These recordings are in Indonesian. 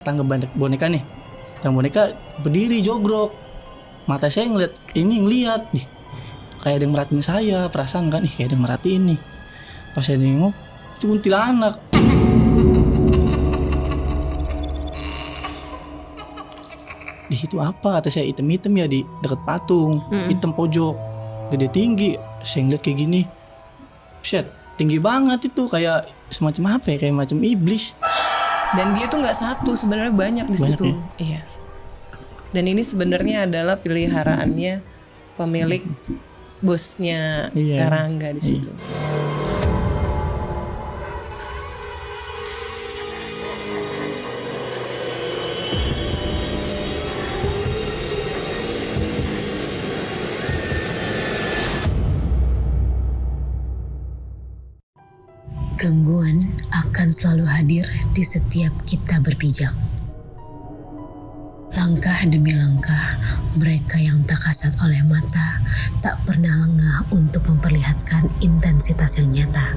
tangga boneka nih, yang boneka berdiri jogrok, mata saya ngeliat nih, kayak ada yang merhatiin saya, perasaan kan, kayak ada yang merhatiin nih. Pas saya nengok, itu kuntilanak. Di situ apa? Kata saya, hitam-hitam ya di dekat patung, hitam pojok, gede tinggi. Saya ngeliat kayak gini, shit, tinggi banget itu, kayak semacam apa ya, kayak macam iblis. Dan dia tuh nggak satu, sebenarnya banyak di situ. Ya? Iya. Dan ini sebenarnya adalah peliharaannya pemilik bosnya Karangga di situ. Gangguan akan selalu hadir di setiap kita berpijak. Langkah demi langkah, mereka yang tak kasat oleh mata tak pernah lengah untuk memperlihatkan intensitas yang nyata.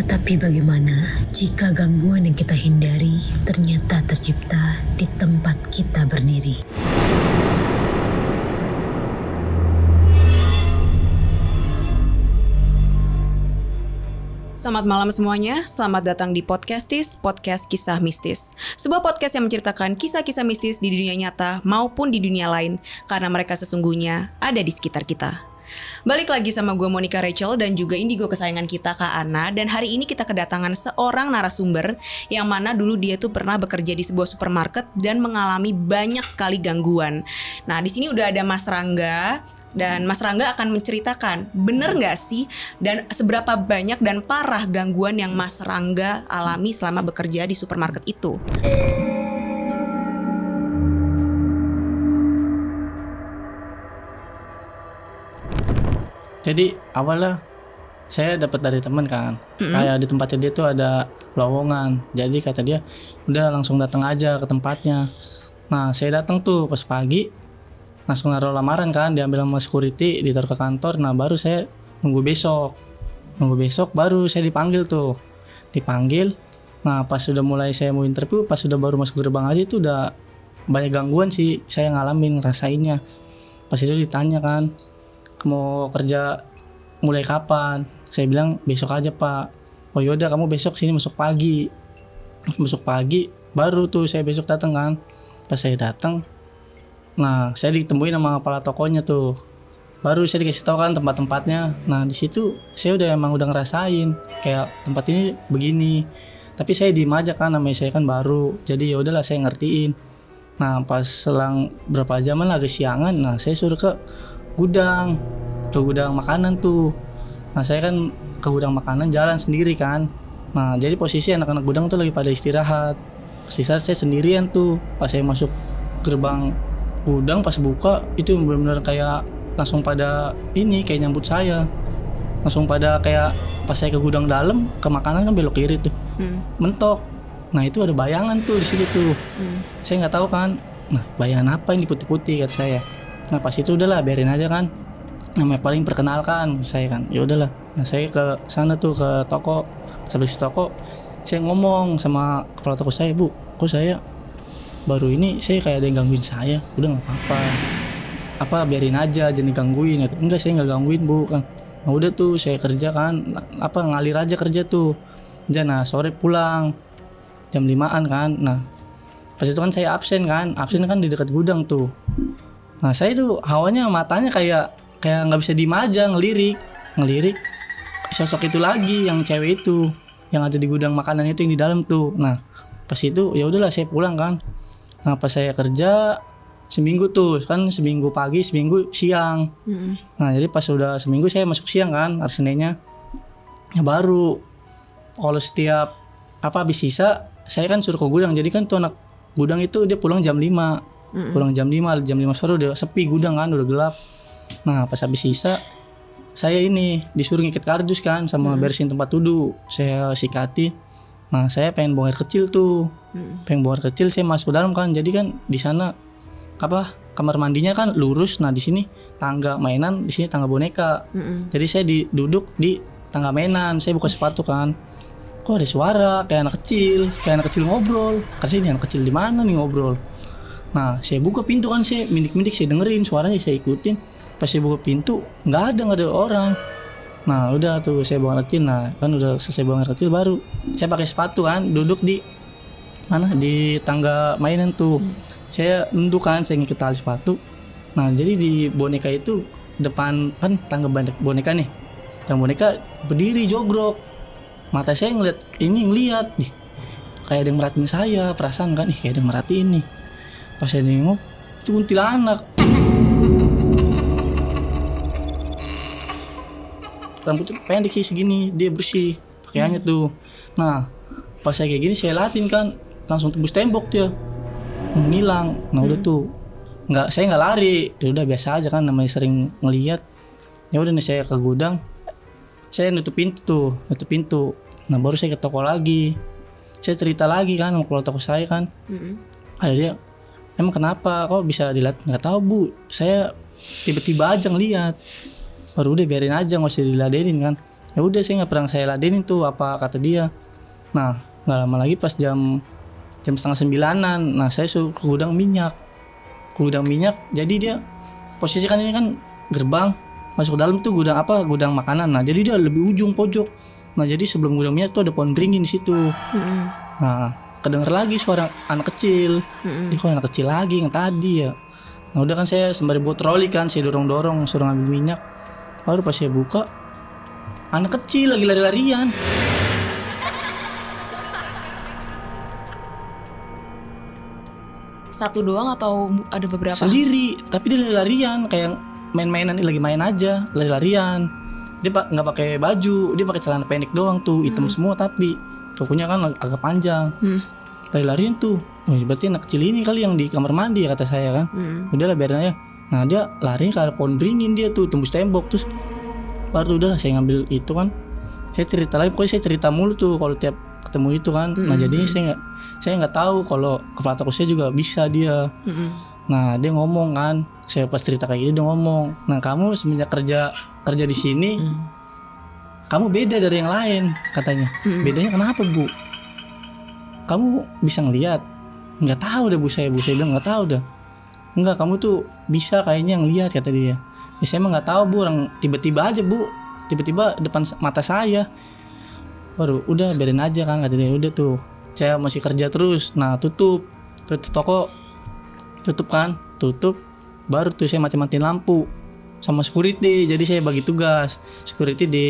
Tapi bagaimana jika gangguan yang kita hindari ternyata tercipta di tempat kita berdiri? Selamat malam semuanya, selamat datang di Podcastis, podcast kisah mistis. Sebuah podcast yang menceritakan kisah-kisah mistis di dunia nyata maupun di dunia lain, karena mereka sesungguhnya ada di sekitar kita. Balik lagi sama gue Monica Rachel dan juga indigo kesayangan kita Kak Ana. Dan hari ini kita kedatangan seorang narasumber yang mana dulu dia tuh pernah bekerja di sebuah supermarket dan mengalami banyak sekali gangguan. Nah di sini udah ada Mas Rangga dan Mas Rangga akan menceritakan bener nggak sih dan seberapa banyak dan parah gangguan yang Mas Rangga alami selama bekerja di supermarket itu. Jadi awalnya saya dapat dari teman kan, kayak di tempatnya dia tuh ada lowongan. Jadi kata dia, udah langsung datang aja ke tempatnya. Nah saya datang tuh pas pagi, langsung naruh lamaran kan, diambil sama security, ditaruh ke kantor. Nah baru saya nunggu besok baru saya dipanggil. Nah pas sudah mulai saya mau interview, pas sudah baru masuk gerbang aja itu udah banyak gangguan sih saya ngalamin, ngerasainnya. Pas itu ditanya kan, mau kerja mulai kapan? Saya bilang besok aja pak. Oh yaudah kamu besok sini masuk pagi baru tuh saya besok datang kan. Pas saya datang, nah saya ditemuin sama kepala tokonya tuh, baru saya dikasih tahu kan tempat-tempatnya. Nah di situ saya udah ngerasain kayak tempat ini begini, tapi saya diem aja kan, namanya saya kan baru, jadi ya udahlah saya ngertiin. Nah pas selang berapa jaman lah kesiangan, nah saya suruh ke gudang makanan tuh. Nah saya kan ke gudang makanan jalan sendiri kan. Nah jadi posisi anak-anak gudang tuh lagi pada istirahat. Saya sendirian tuh. Pas saya masuk gerbang gudang, pas buka itu benar-benar kayak langsung pada ini kayak nyambut saya. Langsung pada kayak pas saya ke gudang dalam, ke makanan kan belok kiri tuh. Mentok. Nah itu ada bayangan tuh di situ tuh. Saya nggak tahu kan. Nah bayangan apa ini putih-putih kata saya. Nah pas itu udahlah biarin aja kan, namanya paling perkenalkan saya kan, ya udahlah. Nah saya ke sana tuh ke toko, habis toko saya ngomong sama kepala toko saya, bu, kok saya baru ini saya kayak ada yang gangguin saya. Udah nggak apa-apa, biarin aja, jangan digangguin. Enggak, saya nggak gangguin bu kan. Nah udah tuh saya kerja kan, ngalir aja kerja tuh. Nah sore pulang jam 5-an kan. Nah pas itu kan saya absen kan di dekat gudang tuh. Nah saya tuh hawanya, matanya kayak nggak bisa diem aja, ngelirik sosok itu lagi, yang cewek itu yang ada di gudang makanan itu yang di dalam tuh. Nah pas itu ya udahlah saya pulang kan. Nah pas saya kerja seminggu tuh kan, seminggu pagi seminggu siang. Nah jadi pas udah seminggu saya masuk siang kan, hari Seninnya ya baru kalau setiap habis sisa saya kan suruh ke gudang. Jadi kan tuh anak gudang itu dia pulang jam 5. Pulang jam 5 sore udah sepi gudang kan, udah gelap. Nah pas habis sisa saya ini disuruh ngikat kardus kan sama bersihin tempat duduk. Saya sikati. Nah saya pengen buang air kecil tuh. Pengen buang air kecil, saya masuk ke dalam kan. Jadi kan di sana kamar mandinya kan lurus. Nah di sini tangga mainan, di sini tangga boneka. Jadi saya duduk di tangga mainan. Saya buka sepatu kan. Kok ada suara kayak anak kecil ngobrol. Kasih ini anak kecil di mana nih ngobrol. Nah saya buka pintu kan, saya mindik-mindik, saya dengerin suaranya, saya ikutin. Pas saya buka pintu nggak ada orang. Nah udah tuh saya buang air kecil. Nah kan udah selesai buang air kecil, baru saya pakai sepatu kan, duduk di mana di tangga mainan tuh. Saya nunduk kan, saya ngikut tali sepatu. Nah jadi di boneka itu depan kan tangga boneka nih, tangga boneka berdiri jogrok. Mata saya ngeliat nih, kayak ada yang merhatiin saya. Perasaan kan, kayak ada yang merhatiin nih. Pas saya nengok, itu kuntilanak. Rambutnya pendek sih segini, dia bersih pakaiannya tuh. Nah pas saya kayak gini, saya latin kan, langsung tembus tembok dia, menghilang. Nah udah tuh saya nggak lari, udah biasa aja kan, namanya sering ngelihat. Ya udah nih saya ke gudang, saya nutup pintu. Nah baru saya ke toko lagi, saya cerita lagi kan sama toko saya kan. Ada dia, emang kenapa kok bisa dilihat? Nggak tahu bu, saya tiba-tiba aja ngeliat. Baru udah biarin aja, nggak usah diladenin kan. Ya udah saya nggak pernah saya ladenin tuh apa kata dia. Nah nggak lama lagi pas jam 8:30, nah saya suruh ke gudang minyak. Jadi dia posisi kan ini kan gerbang masuk ke dalam tuh gudang makanan. Nah jadi dia lebih ujung pojok. Nah jadi sebelum gudang minyak tuh ada pohon beringin di situ. Nah kedenger lagi suara anak kecil. Ini kok anak kecil lagi yang tadi ya. Nah udah kan saya sembari bawa troli kan, saya dorong suruh ngambil minyak. Baru pas saya buka, anak kecil lagi lari-larian. Satu doang atau ada beberapa? Sendiri, tapi dia lari-larian kayak main-mainan, lagi main aja, lari-larian. Dia nggak pakai baju, dia pakai celana pendek doang tuh, hitam semua tapi kukunya kan agak panjang. Lari-larian tuh. Berarti anak kecil ini kali yang di kamar mandi ya kata saya kan. Udahlah biarin aja. Nah dia lari ke pohon beringin, dia tuh tembus tembok. Terus baru udahlah saya ngambil itu kan, saya cerita lagi, pokoknya saya cerita mulu tuh kalau tiap ketemu itu kan. Nah jadinya saya nggak tahu kalau kepala toko saya juga bisa dia. Nah dia ngomong kan, saya pas cerita kayak gini dia ngomong, nah kamu semenjak kerja di sini kamu beda dari yang lain katanya. Bedanya kenapa bu? Kamu bisa ngelihat? Nggak tahu deh bu, saya bilang nggak tahu dah. Enggak, kamu tuh bisa kayaknya ngelihat kata dia. Ya saya emang nggak tahu bu, orang tiba-tiba aja bu, tiba-tiba depan mata saya. Baru udah biarin aja kan kata dia. Udah tuh saya masih kerja terus. Nah tutup toko, tutup. Baru tuh saya mati-matiin lampu sama security. Jadi saya bagi tugas, security di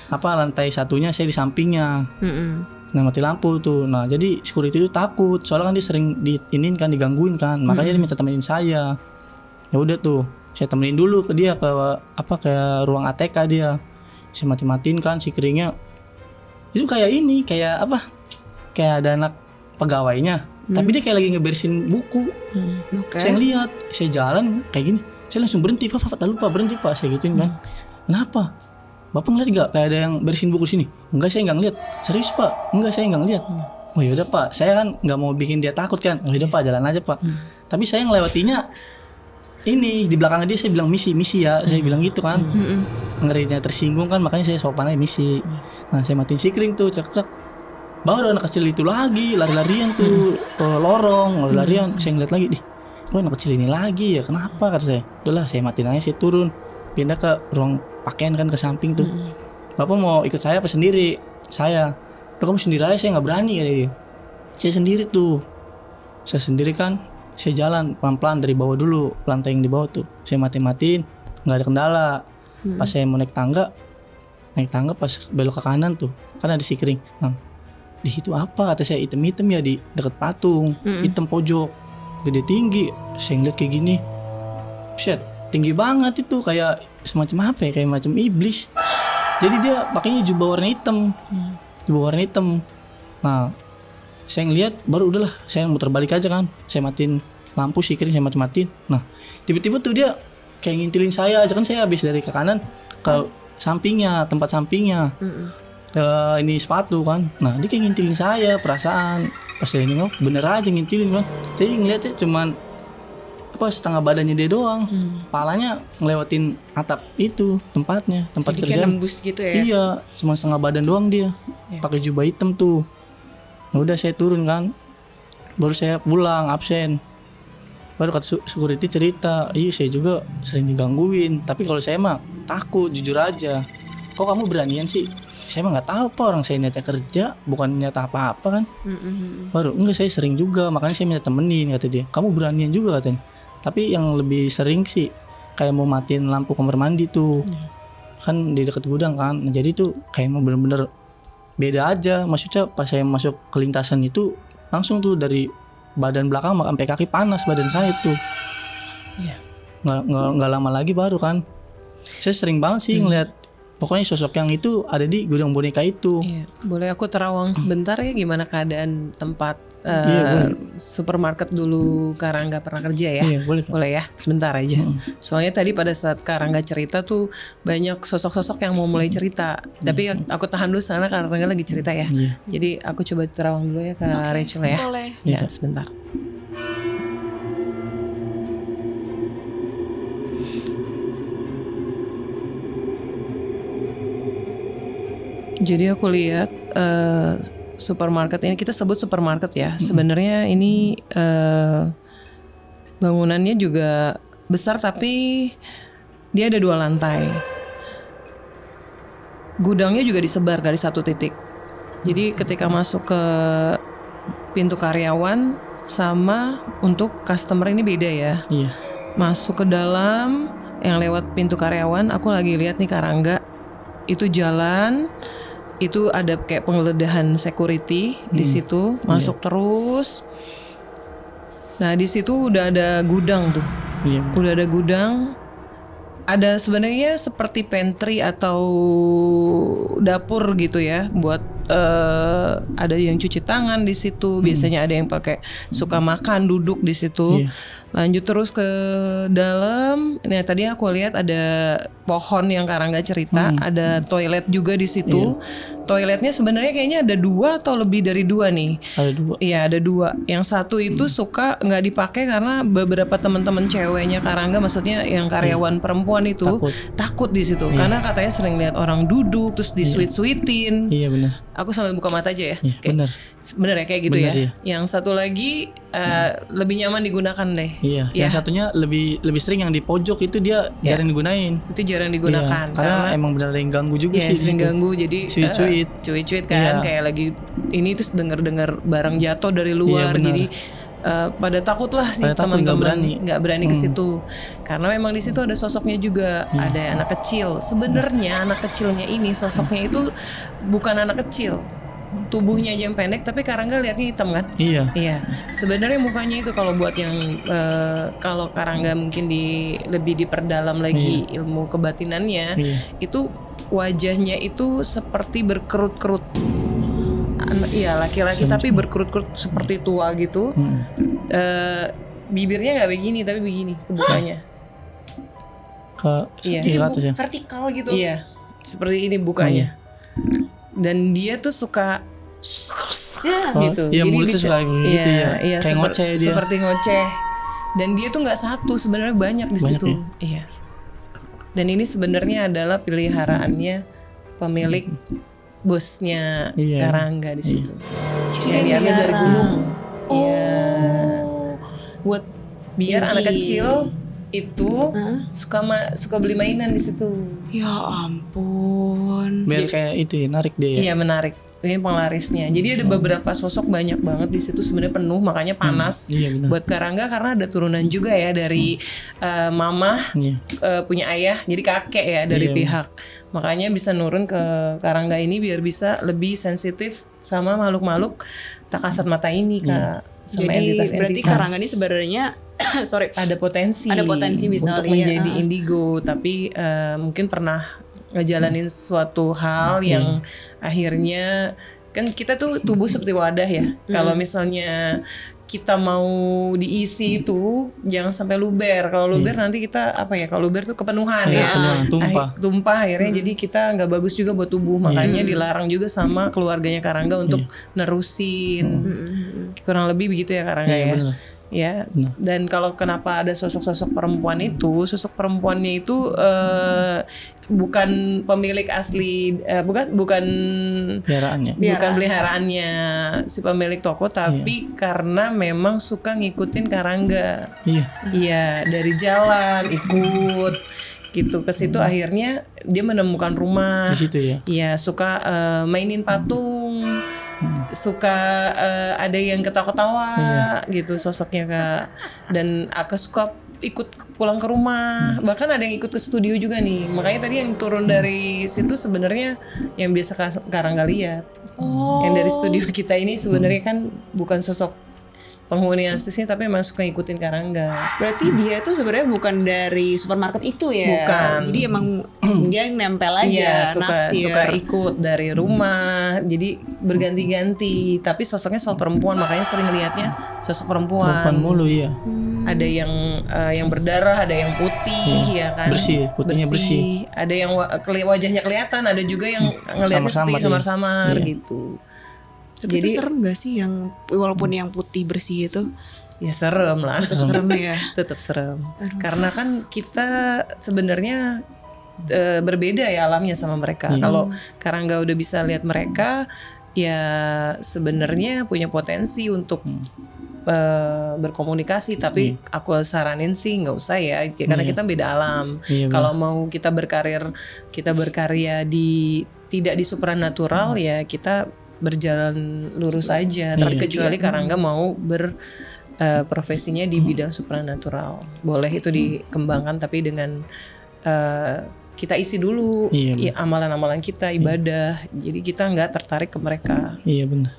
lantai satunya, saya di sampingnya. Nah mati lampu tuh. Nah jadi security itu takut, soalnya kan dia sering digangguin kan. Makanya dia minta temenin saya. Ya udah tuh saya temenin dulu ke dia ke ruang ATK dia. Saya mati-matiin kan si keringnya. Itu kayak ada anak pegawainya, tapi dia kayak lagi ngebersihin buku. Saya ngeliat, saya jalan kayak gini, saya langsung berhenti, Pak berhenti Pak, saya gituin kan. Kenapa? Bapak ngeliat gak kayak ada yang bersihin buku sini? Enggak, saya nggak ngeliat. Serius Pak? Enggak, saya nggak ngeliat. Oh yaudah Pak, saya kan nggak mau bikin dia takut kan. Oh yaudah Pak, jalan aja Pak. Tapi saya ngelewatinya ini di belakang dia, saya bilang misi ya, saya bilang gitu kan. Ngerinya tersinggung kan, makanya saya sopan aja misi. Nah saya matiin sikring tuh, cek. Baru anak kecil itu lagi lari-larian tuh ke lorong, lari-larian. Saya ngeliat lagi, anak kecil ini lagi ya, kenapa kata saya. Udahlah saya matiin aja, saya turun, pindah ke ruang pakaian kan ke samping tuh. Bapak mau ikut saya apa sendiri? Saya. Udah kamu sendiri aja, saya nggak berani kata dia. Saya sendiri tuh. Saya sendiri kan, saya jalan pelan-pelan dari bawah dulu, lantai yang di bawah tuh. Saya matiin, nggak ada kendala. Pas saya mau naik tangga pas belok ke kanan tuh, kan ada sikring. Nah, di situ apa kata saya, hitam-hitam ya di dekat patung, hitam pojok, gede tinggi. Saya ngeliat kayak gini, shit, tinggi banget itu, kayak semacam apa ya, kayak macam iblis. Jadi dia pakainya jubah warna hitam. Nah saya ngeliat, baru udahlah saya muter balik aja kan, saya matiin lampu sikring, saya matiin. Nah tiba-tiba tuh dia kayak ngintilin saya aja kan, saya habis dari ke kanan ke sampingnya, tempat sampingnya. Ini sepatu kan. Nah, dia kayak ngintilin saya, perasaan pas saya nengok bener aja ngintilin kan. Saya ngeliatnya cuman setengah badannya dia doang. Palanya ngelewatin atap itu tempatnya, tempat Jadi kayak kerjaan. nembus gitu ya. Iya, cuma setengah badan doang dia. Pakai jubah hitam tuh. Nah, udah saya turun kan. Baru saya pulang absen. Baru kata security cerita, iya saya juga sering digangguin. Tapi kalau saya mah takut, jujur aja. Kok kamu beranian sih? Saya mah nggak tahu apa, orang saya niatnya kerja, bukan niat apa-apa kan. Baru enggak, saya sering juga, makanya saya minta temenin, kata dia. Kamu beranian juga katanya. Tapi yang lebih sering sih kayak mau matiin lampu kamar mandi tuh. Kan di dekat gudang kan. Nah, jadi tuh kayak mau bener-bener beda aja. Maksudnya pas saya masuk ke lintasan itu langsung tuh dari badan belakang sampai kaki panas badan saya tuh. Iya. Nggak lama lagi baru kan. Saya sering banget sih ngeliat pokoknya sosok yang itu ada di gudang boneka itu. Iya. Boleh aku terawang sebentar ya gimana keadaan tempat supermarket dulu Karangga pernah kerja ya? Iya, boleh. Boleh ya, sebentar aja. Soalnya tadi pada saat Karangga cerita tuh banyak sosok-sosok yang mau mulai cerita. Tapi aku tahan dulu sana Karangga lagi cerita ya. Jadi aku coba terawang dulu ya ke Rachel ya. Boleh. Ya, sebentar. Jadi aku lihat supermarket ini, kita sebut supermarket ya. Sebenarnya ini bangunannya juga besar tapi dia ada 2 lantai. Gudangnya juga disebar dari satu titik. Jadi ketika masuk ke pintu karyawan sama untuk customer ini beda ya. Iya. Masuk ke dalam yang lewat pintu karyawan, aku lagi lihat nih Karangga itu jalan. Itu ada kayak penggeledahan security di situ, masuk terus. Nah, di situ udah ada gudang tuh. Iya. Udah ada gudang. Ada sebenarnya seperti pantry atau dapur gitu ya, buat ada yang cuci tangan di situ. Biasanya ada yang pakai suka makan duduk di situ. Lanjut terus ke dalam. Nah, tadi aku lihat ada pohon yang Karangga cerita, ada toilet juga di situ. Toiletnya sebenarnya kayaknya ada 2 atau lebih dari 2 nih. Ada 2. Iya, ada 2. Yang satu itu suka nggak dipakai karena beberapa teman-teman ceweknya Karangga, maksudnya yang karyawan perempuan itu takut di situ karena katanya sering lihat orang duduk terus disuit-suitin. Iya benar. Aku sambil buka mata aja ya. Iya, benar. Bener ya kayak gitu Bener ya. sih. Yang satu lagi lebih nyaman digunakan deh. Iya. Ya. Yang satunya lebih sering yang di pojok itu dia jarang digunain. Itu jarang digunakan Iya, karena emang benar yang ganggu juga ya, sih. sering di situ. ganggu jadi cuit-cuit kan kayak lagi ini terus denger barang jatuh dari luar benar. jadi pada takut lah sih Pada takut, teman-teman nggak berani ke situ karena memang di situ ada sosoknya juga ada anak kecil. Sebenarnya anak kecilnya ini sosoknya itu bukan anak kecil, tubuhnya aja yang pendek tapi Karangga liatnya hitam kan. Iya sebenarnya mukanya itu kalau buat yang kalau Karangga mungkin lebih diperdalam lagi ilmu kebatinannya itu wajahnya itu seperti berkerut-kerut. Iya laki-laki tapi berkerut-kerut seperti tua gitu. Bibirnya nggak begini tapi begini kebukanya. Ke atas ya. Vertikal gitu. Iya seperti ini bukanya. Dan dia tuh suka gitu. Iya, Jadi mulutnya suka gitu ya. Iya, Kayak ngoceh dia. Seperti ngoceh. Dan dia tuh nggak satu, sebenarnya banyak di situ. ya? Iya. Dan ini sebenarnya adalah peliharaannya pemilik bosnya Karangga di situ. Yang diambil dari gunung. Iya. Buat Biar anak kecil itu suka beli mainan di situ. ya ampun. Biar kayak itu ya, narik dia ya. Iya menarik. Ini penglarisnya. Jadi ada beberapa sosok banyak banget di situ sebenarnya penuh makanya panas buat Karangga karena ada turunan juga ya dari mama punya ayah jadi kakek ya dari pihak. Makanya bisa nurun ke Karangga ini biar bisa lebih sensitif sama makhluk-makhluk tak kasat mata ini Kak. Sama Jadi entitas-entitas. berarti Karangga ini sebenarnya ada potensi bisa untuk menjadi indigo tapi mungkin pernah ngejalanin suatu hal yang akhirnya kan kita tuh tubuh seperti wadah ya. Kalau misalnya kita mau diisi itu jangan sampai luber. Kalau luber nanti kita apa ya? Kalau luber tuh kepenuhan ya. Kepenuhan, tumpah. Akhirnya jadi kita nggak bagus juga buat tubuh. Makanya dilarang juga sama keluarganya Karangga untuk nerusin. Kurang lebih begitu ya Karangga ya. Bener. Ya, dan kalau kenapa ada sosok-sosok perempuan itu, sosok perempuannya itu bukan pemilik asli, bukan Peliharaannya. bukan peliharaannya si pemilik toko, tapi karena memang suka ngikutin Karangga. Iya, dari jalan ikut gitu ke situ, akhirnya dia menemukan rumah. Di situ ya. Iya, suka mainin patung. Suka ada yang ketawa-ketawa gitu sosoknya Kak. Dan Aka suka ikut pulang ke rumah, bahkan ada yang ikut ke studio juga nih. Makanya tadi yang turun dari situ sebenarnya yang biasa Karangga lihat. Yang dari studio kita ini sebenarnya kan bukan sosok penghuni aslinya, tapi emang suka ngikutin Karangga. Berarti dia tuh sebenarnya bukan dari supermarket itu ya? Bukan. Jadi emang dia nempel aja, Iya, naksir. suka ikut dari rumah, jadi berganti-ganti. Tapi sosoknya sosok perempuan, makanya sering lihatnya sosok perempuan. Perempuan mulu ya. Ada yang berdarah, ada yang putih, ya kan? Bersih, putihnya bersih. Ada yang wajahnya kelihatan, ada juga yang ngelihatnya Samar-samar, seperti samar-samar gitu. Tapi Jadi itu serem gak sih yang walaupun yang putih bersih itu? ya serem lah. Tetap serem ya. Tetap serem. Karena kan kita sebenarnya berbeda ya alamnya sama mereka. Kalau Karangga udah bisa lihat mereka, ya sebenarnya punya potensi untuk berkomunikasi. Tapi aku saranin sih nggak usah ya, karena kita beda alam. Kalau mau kita berkarya di tidak di supranatural, ya kita berjalan lurus aja. Terkecuali Karangga mau profesinya di bidang supranatural, boleh itu dikembangkan, tapi dengan kita isi dulu amalan-amalan kita, ibadah. Jadi kita nggak tertarik ke mereka. Iya benar.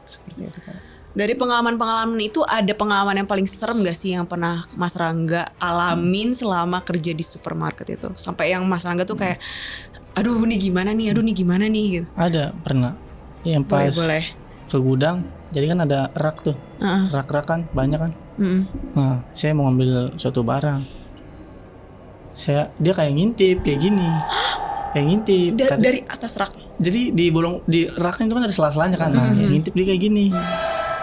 Seperti itu kan. Dari pengalaman-pengalaman itu ada pengalaman yang paling serem gak sih yang pernah Mas Rangga alamin selama kerja di supermarket itu? Sampai yang Mas Rangga tuh kayak, aduh ini gimana nih gitu. Ada pernah. Yang pas Boleh. ke gudang, jadi kan ada rak tuh, rak-rak kan banyak kan. Nah, saya mau ngambil suatu barang, dia kayak ngintip kayak gini, kayak ngintip. Dari atas rak. Jadi di raknya itu kan ada sela-selanya kan, nah ngintip dia kayak gini.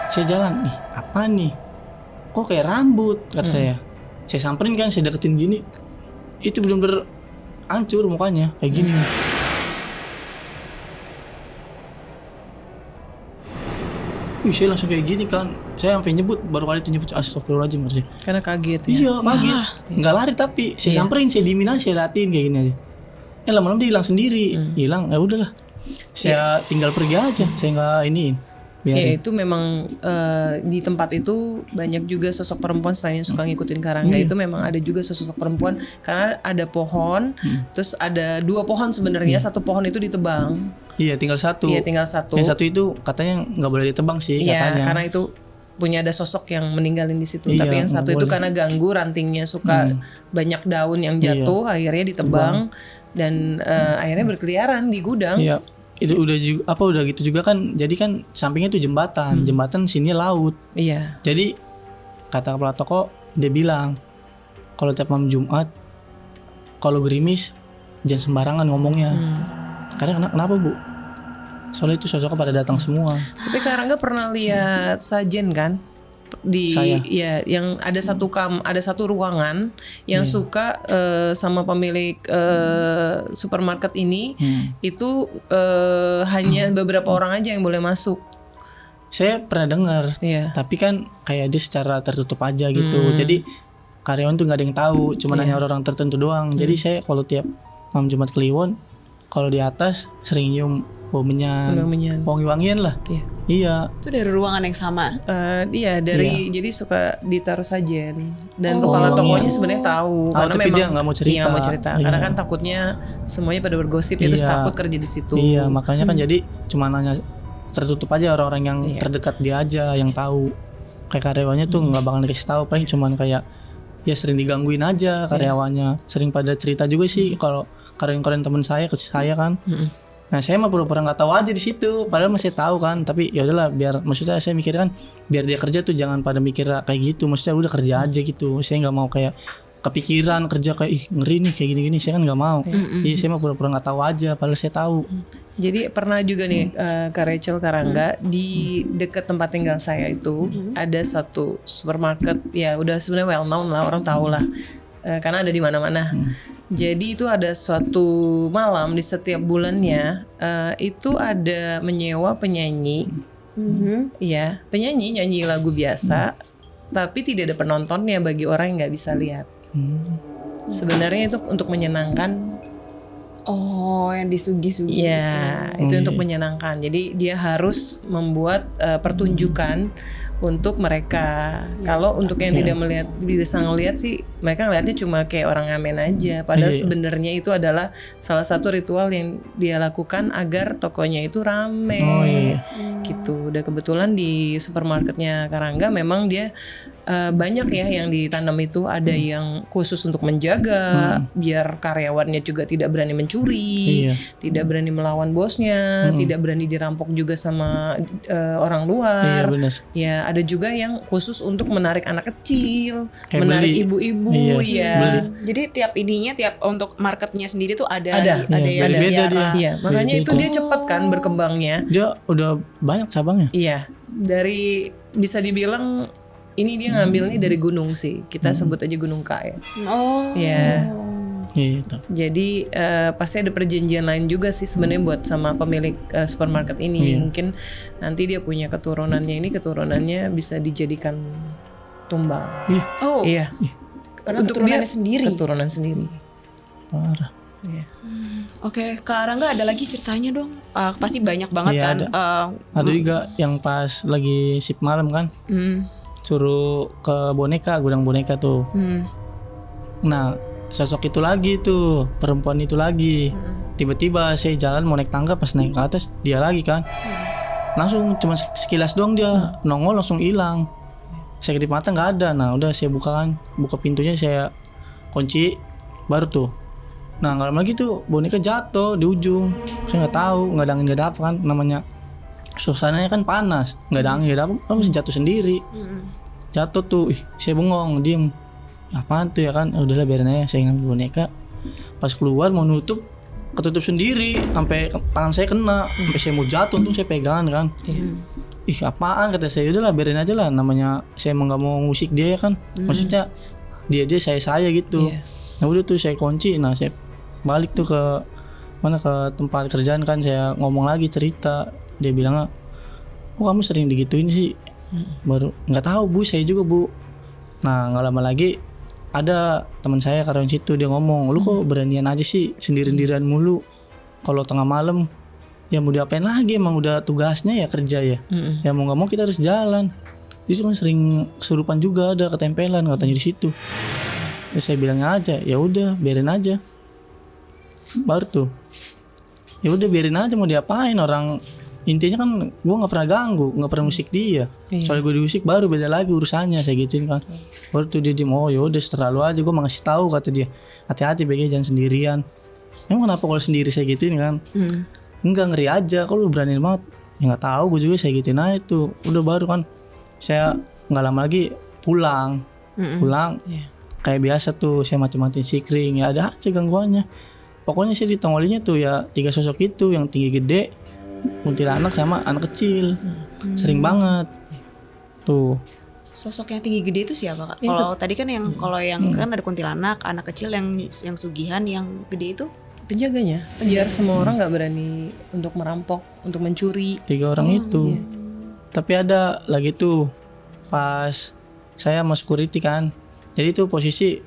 Saya jalan, nih apa nih? Kok kayak rambut, kata saya. Saya samperin kan, saya deketin gini, itu bener-bener hancur mukanya kayak gini nih. Saya langsung kayak gini kan. Saya sampai nyebut, baru kali itu nyebut astagfirullahaladzim maksudnya. Karena kaget ya. Iya kaget. Nggak lari tapi saya samperin, saya diemin aja, saya latin kayak gini aja. Lama-lama dia hilang sendiri. Hilang, ya udahlah. Saya tinggal pergi aja. Saya nggak iniin. Ya itu memang di tempat itu banyak juga sosok perempuan selain yang suka ngikutin Karangga. Itu memang ada juga sosok perempuan, karena ada pohon, terus ada 2 pohon sebenarnya, satu pohon itu ditebang. Iya tinggal satu. Yang satu itu katanya nggak boleh ditebang sih katanya. Karena itu punya ada sosok yang meninggalin di situ. Tapi yang satu itu karena ganggu rantingnya, suka banyak daun yang jatuh, akhirnya ditebang dan akhirnya berkeliaran di gudang. Iya. Itu udah gitu juga kan. Jadi kan sampingnya itu jembatan sini laut. Iya. Jadi kata kepala toko, dia bilang kalau tiap malam Jumat kalau gerimis jangan sembarangan ngomongnya. Karena kenapa Bu? Soalnya itu sosoknya pada datang semua. Tapi Karangga pernah lihat sajen kan? Yang ada satu ruangan yang suka sama pemilik supermarket ini, itu hanya beberapa orang aja yang boleh masuk. Saya pernah dengar, tapi kan kayak dia secara tertutup aja gitu. Jadi karyawan tuh nggak ada yang tahu, cuma hanya orang-orang tertentu doang. Jadi saya kalau tiap malam Jumat Kliwon, kalau di atas sering nyium bau menyan, wangi-wangian lah. Iya. Itu dari ruangan yang sama. Jadi suka ditaruh sajen. Dan kepala tokonya sebenarnya tahu, karena tapi memang dia nggak mau cerita. Karena kan takutnya semuanya pada bergosip, terus takut kerja di situ. Iya, makanya kan jadi cuma hanya tertutup aja, orang-orang yang terdekat dia aja yang tahu. Kayak karyawannya tuh nggak bakal dikasih tahu, paling cuman kayak ya sering digangguin aja karyawannya. Sering pada cerita juga sih kalau karyawan teman saya ke saya kan. Nah saya mah pura-pura nggak tahu aja di situ, padahal masih tahu kan. Tapi ya udahlah, biar maksudnya saya mikir kan, biar dia kerja tuh jangan pada mikir kayak gitu. Maksudnya udah kerja aja gitu. Saya nggak mau kayak kepikiran kerja kayak ih ngeri nih kayak gini-gini. Saya kan nggak mau. Iya saya mah pura-pura nggak tahu aja, padahal saya tahu. Jadi pernah juga nih Kak Rachel Karangga di dekat tempat tinggal saya itu ada satu supermarket ya udah sebenarnya well known lah, orang tahu lah. Karena ada di mana-mana. Jadi itu ada suatu malam di setiap bulannya itu ada menyewa penyanyi, ya penyanyi nyanyi lagu biasa, tapi tidak ada penontonnya bagi orang yang nggak bisa lihat. Sebenarnya itu untuk menyenangkan. Oh, yang disugi-sugi. Ya, itu untuk menyenangkan. Jadi dia harus membuat pertunjukan untuk mereka. Kalau untuk yang tidak melihat, bisa ngelihat sih, mereka ngelihatnya cuma kayak orang ngamen aja. Padahal sebenarnya itu adalah salah satu ritual yang dia lakukan agar tokonya itu rame. Gitu. Dan kebetulan di supermarketnya Karangga memang dia banyak ya yang ditanam itu, ada yang khusus untuk menjaga biar karyawannya juga tidak berani mencuri, tidak berani melawan bosnya, tidak berani dirampok juga sama orang luar. Bener. Ya ada juga yang khusus untuk menarik anak kecil, Kayak menarik beli. ibu-ibu. Jadi tiap untuk marketnya sendiri tuh ada Ada. yang Beda-beda diarah. dia. Iya, makanya Beda-beda. itu dia cepat kan berkembangnya. Dia udah banyak cabangnya. Iya, dari bisa dibilang ini dia ngambilnya dari gunung sih. Kita sebut aja Gunung K ya. Oh. Ya. Gitu. Jadi pasti ada perjanjian lain juga sih sebenarnya buat sama pemilik supermarket ini. Mungkin nanti dia punya keturunannya, ini keturunannya bisa dijadikan tumbal. Oh. Iya. Karena Untuk keturunannya dia sendiri. Keturunan sendiri. Parah. Iya. Oke, Kak Rangga ada lagi ceritanya dong. Pasti banyak banget Iya, kan. Ada juga yang pas lagi shift malam kan, suruh ke boneka, gudang boneka tuh. Nah sosok itu lagi tuh, perempuan itu lagi. Tiba-tiba saya jalan mau naik tangga, pas naik ke atas dia lagi kan. Langsung cuma sekilas doang dia nongol langsung hilang. Saya kedip mata nggak ada. Nah udah saya buka pintunya, saya kunci, baru tuh. Nah nggak lama lagi tuh boneka jatuh di ujung. Saya nggak tahu, nggak ada angin nggak ada apa kan, namanya suasananya kan panas, nggak ada angin nggak ada apa, kan mesti jatuh sendiri. Jatuh tuh, saya bengong, diem. Apaan tuh ya kan? Udahlah biarin aja, saya ngambil boneka. Pas keluar mau nutup, ketutup sendiri, sampai tangan saya kena, sampai saya mau jatuh, untung saya pegangan kan. Ih apaan, kata saya. Udahlah biarin aja lah, namanya saya emang nggak mau ngusik dia kan. Maksudnya dia saya gitu. Nah udah tuh saya kunci. Nah saya balik tuh ke tempat kerjaan kan, saya ngomong lagi cerita. Dia bilang, oh kamu sering digituin sih. Baru nggak tahu bu, saya juga bu. Nah nggak lama lagi ada teman saya karyawan situ, dia ngomong, lu kok beranian aja sih sendiri-sendirian mulu kalau tengah malam. Ya mau diapain lagi, emang udah tugasnya ya kerja ya. Ya mau nggak mau kita harus jalan. Dia kan sering kesurupan juga, ada ketempelan katanya di situ. Ya saya bilang aja, ya udah biarin aja. Baru tuh, ya udah biarin aja mau diapain, orang intinya kan gue nggak pernah ganggu, nggak pernah musik dia. Soalnya gue diusik baru beda lagi urusannya, saya gituin kan. Baru tuh dia diem, oh yaudah setelah lu aja, gue mau ngasih tahu kata dia, hati-hati BG jangan sendirian. Emang kenapa kalau sendiri saya gituin kan? Enggak, ngeri aja, kalau lu berani banget. Ya nggak tahu, gue juga saya gituin aja tuh. Udah baru kan, saya nggak lama lagi pulang, kayak biasa tuh saya mati-matiin sikring, ya ada aja gangguannya. Pokoknya saya ditongolinya tuh ya 3 sosok itu, yang tinggi gede, kuntilanak sama anak kecil. Sering banget tuh. Sosok yang tinggi gede itu siapa Kak? Kalau tadi kan yang kan ada kuntilanak, anak kecil yang sugihan, yang gede itu Penjaganya, biar semua orang nggak berani untuk merampok, untuk mencuri. 3 orang itu. Tapi ada lagi tuh pas saya sama security kan, jadi tuh posisi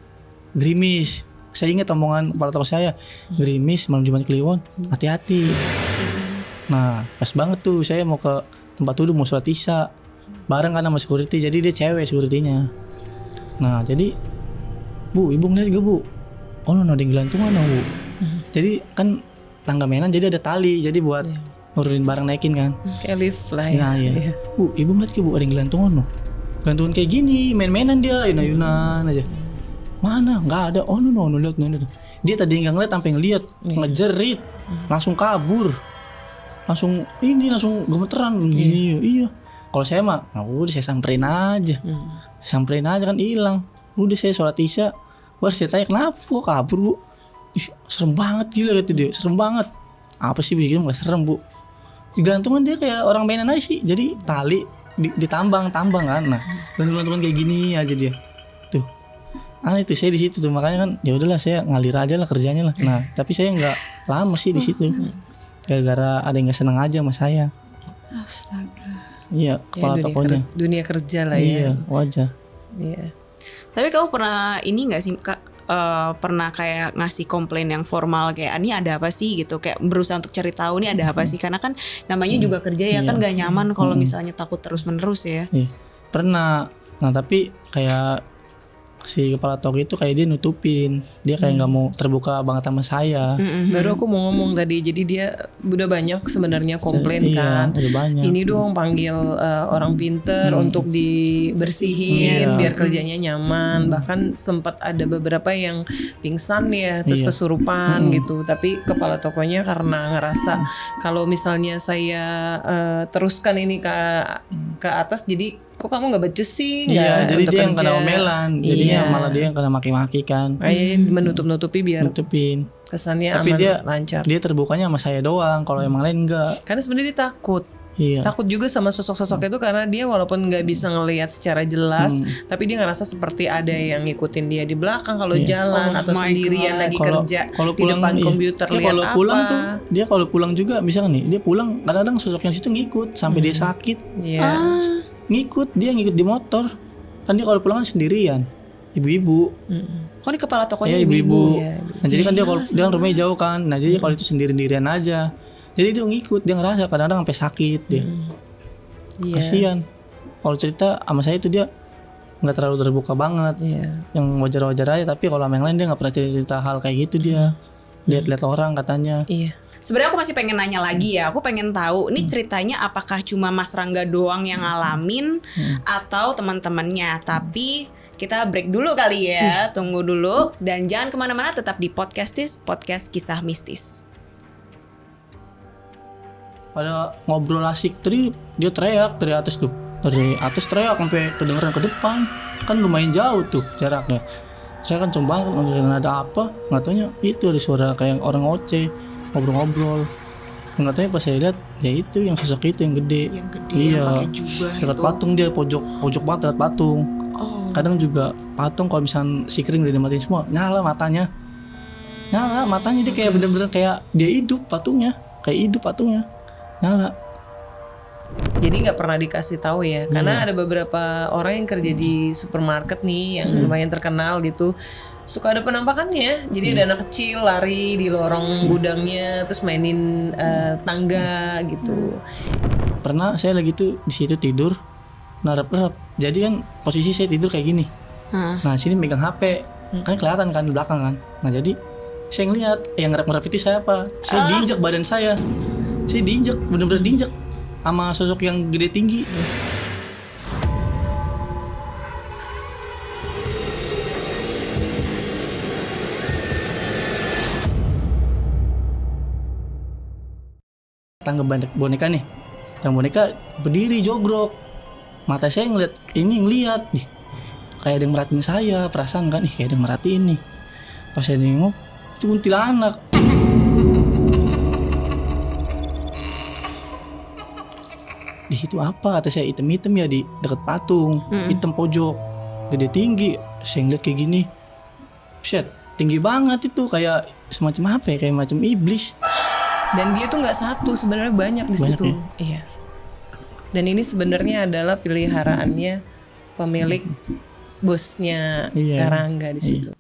gerimis. Saya ingat omongan kepala toko saya, gerimis malam Jumat Kliwon, hati-hati. Nah pas banget tuh saya mau ke tempat duduk mau sholat isya bareng kan sama security, jadi dia cewek securitynya. Nah jadi, bu ibu ngeliat gak bu? Oh no, ada yang gelantungan no, bu. Jadi kan tangga mainan jadi ada tali, jadi buat nurunin barang naikin kan. Kayak lift lah ya. Nah iya. Bu ibu ngeliat gak bu, ada yang gelantungan no? Gelantungan kayak gini, main-mainan dia, ayunan aja. Mana? Nggak ada. Oh no, lihat. Dia tadi nggak ngeliat sampai ngeliat, ngejerit, langsung kabur, langsung gemeteran gini. Iya. Kalau saya mah, udah saya samperin aja kan hilang. Udah saya sholat isya, baru saya tanya kenapa kok kabur bu? Ih, serem banget gila kata dia, serem banget. Apa sih bikin nggak serem bu? Gantungan dia kayak orang mainan aja sih, jadi tali ditambang kan. Nah, gantungan kayak gini aja dia. Tuh, itu saya di situ tuh, makanya kan ya udahlah saya ngalir aja lah kerjanya lah. Nah, tapi saya nggak lama sih di situ, gara-gara ada yang nggak senang aja sama saya. Astaga. Iya, kepala tokonya. Dunia kerja lah Iya, ya. wajar. Iya. Tapi kamu pernah ini nggak sih Kak? Pernah kayak ngasih komplain yang formal kayak ini ada apa sih gitu, kayak berusaha untuk cari tahu ini ada apa sih, karena kan namanya juga kerja ya kan gak nyaman kalau misalnya takut terus menerus ya. Iya, pernah. Nah tapi kayak si kepala toko itu kayak dia nutupin, dia kayak nggak mau terbuka banget sama saya. Baru aku mau ngomong tadi, jadi dia udah banyak sebenarnya komplain Iya, kan. udah banyak. Ini dong panggil orang pinter untuk dibersihin biar kerjanya nyaman. Bahkan sempat ada beberapa yang pingsan ya, terus kesurupan gitu. Tapi kepala tokonya karena ngerasa kalau misalnya saya teruskan ini ke atas, jadi kok kamu nggak becus sih? Iya, jadi untuk dia yang kerja. kena omelan, jadinya Iya. malah dia yang kena maki-maki kan. Kayaknya menutup-nutupi biar Nutupin. kesannya Tapi aman, dia lancar. Dia terbukanya sama saya doang, kalau yang lain enggak. Karena sebenarnya dia takut. Iya. Takut juga sama sosok-sosok itu karena dia walaupun nggak bisa ngelihat secara jelas, tapi dia ngerasa seperti ada yang ngikutin dia di belakang kalau jalan atau my sendirian God. lagi kerja di depan komputer dia lihat kalau apa. pulang tuh, dia kalau pulang juga misalnya nih, dia pulang kadang-kadang sosok yang situ ngikut sampai dia sakit. Iya. Ngikut di motor. Kan dia kalau pulang kan sendirian. Ibu-ibu. Oh ini kepala tokonya Ya ibu-ibu. Iya, Nah jadi kan dia kalau dia kan rumahnya jauh kan. Nah jadi kalau itu sendirian aja. Jadi dia ngikut, dia ngerasa kadang-kadang sampai sakit dia. Iya. Kasian. Kalau cerita sama saya itu dia nggak terlalu terbuka banget. Iya. Yang wajar-wajar aja. Tapi kalau sama yang lain dia nggak pernah cerita hal kayak gitu dia. Lihat-lihat orang katanya. Iya. Sebenarnya aku masih pengen nanya lagi ya. Aku pengen tahu ini ceritanya apakah cuma Mas Rangga doang yang ngalamin atau teman-temannya. Tapi kita break dulu kali ya. Tunggu dulu dan jangan kemana-mana, tetap di Podcastis, podcast kisah mistis. Pada ngobrol asik tadi dia teriak dari atas tuh, dari atas teriak sampai kedengeran ke depan, kan lumayan jauh tuh jaraknya. Saya kan coba ngeliat ada apa, nggak taunya itu ada suara kayak orang ngoceh ngobrol-ngobrol. Nggak taunya pas saya lihat ya itu yang sosok itu yang gede. Yang gede Iya, yang pakai jubah dekat itu. patung dia pojok banget dekat patung. Kadang juga patung kalau misalnya si kering udah dimatiin semua, nyala matanya dia kayak bener-bener kayak dia hidup patungnya, kayak hidup patungnya. Nyala. Jadi nggak pernah dikasih tahu ya, karena ada beberapa orang yang kerja di supermarket nih yang lumayan terkenal gitu, suka ada penampakannya. Jadi ada anak kecil lari di lorong gudangnya, terus mainin tangga gitu. Pernah saya lagi tuh di situ tidur, narap-narap. Jadi kan posisi saya tidur kayak gini. Nah sini megang HP, kan kelihatan kan di belakang kan. Nah jadi saya ngeliat yang ngarap-ngarap itu siapa. Saya diinjak badan saya. Saya diinjak, bener-bener diinjak sama sosok yang gede tinggi. Tangga boneka nih, yang boneka berdiri jogrok. Mata saya ngeliat, nih, kayak ada yang merhatiin saya, perasaan kan, kayak ada yang merhatiin nih. Pas saya nengok, itu kuntilanak. Di situ apa? Kata saya hitam-hitam ya di dekat patung, hitam pojok, gede tinggi. Saya ngeliat kayak gini, shit, tinggi banget itu, kayak semacam apa ya, kayak macam iblis. Dan dia tuh nggak satu, sebenarnya banyak di Banyak situ. ya? Iya. Dan ini sebenarnya adalah peliharaannya pemilik bosnya Iya. Karangga di situ.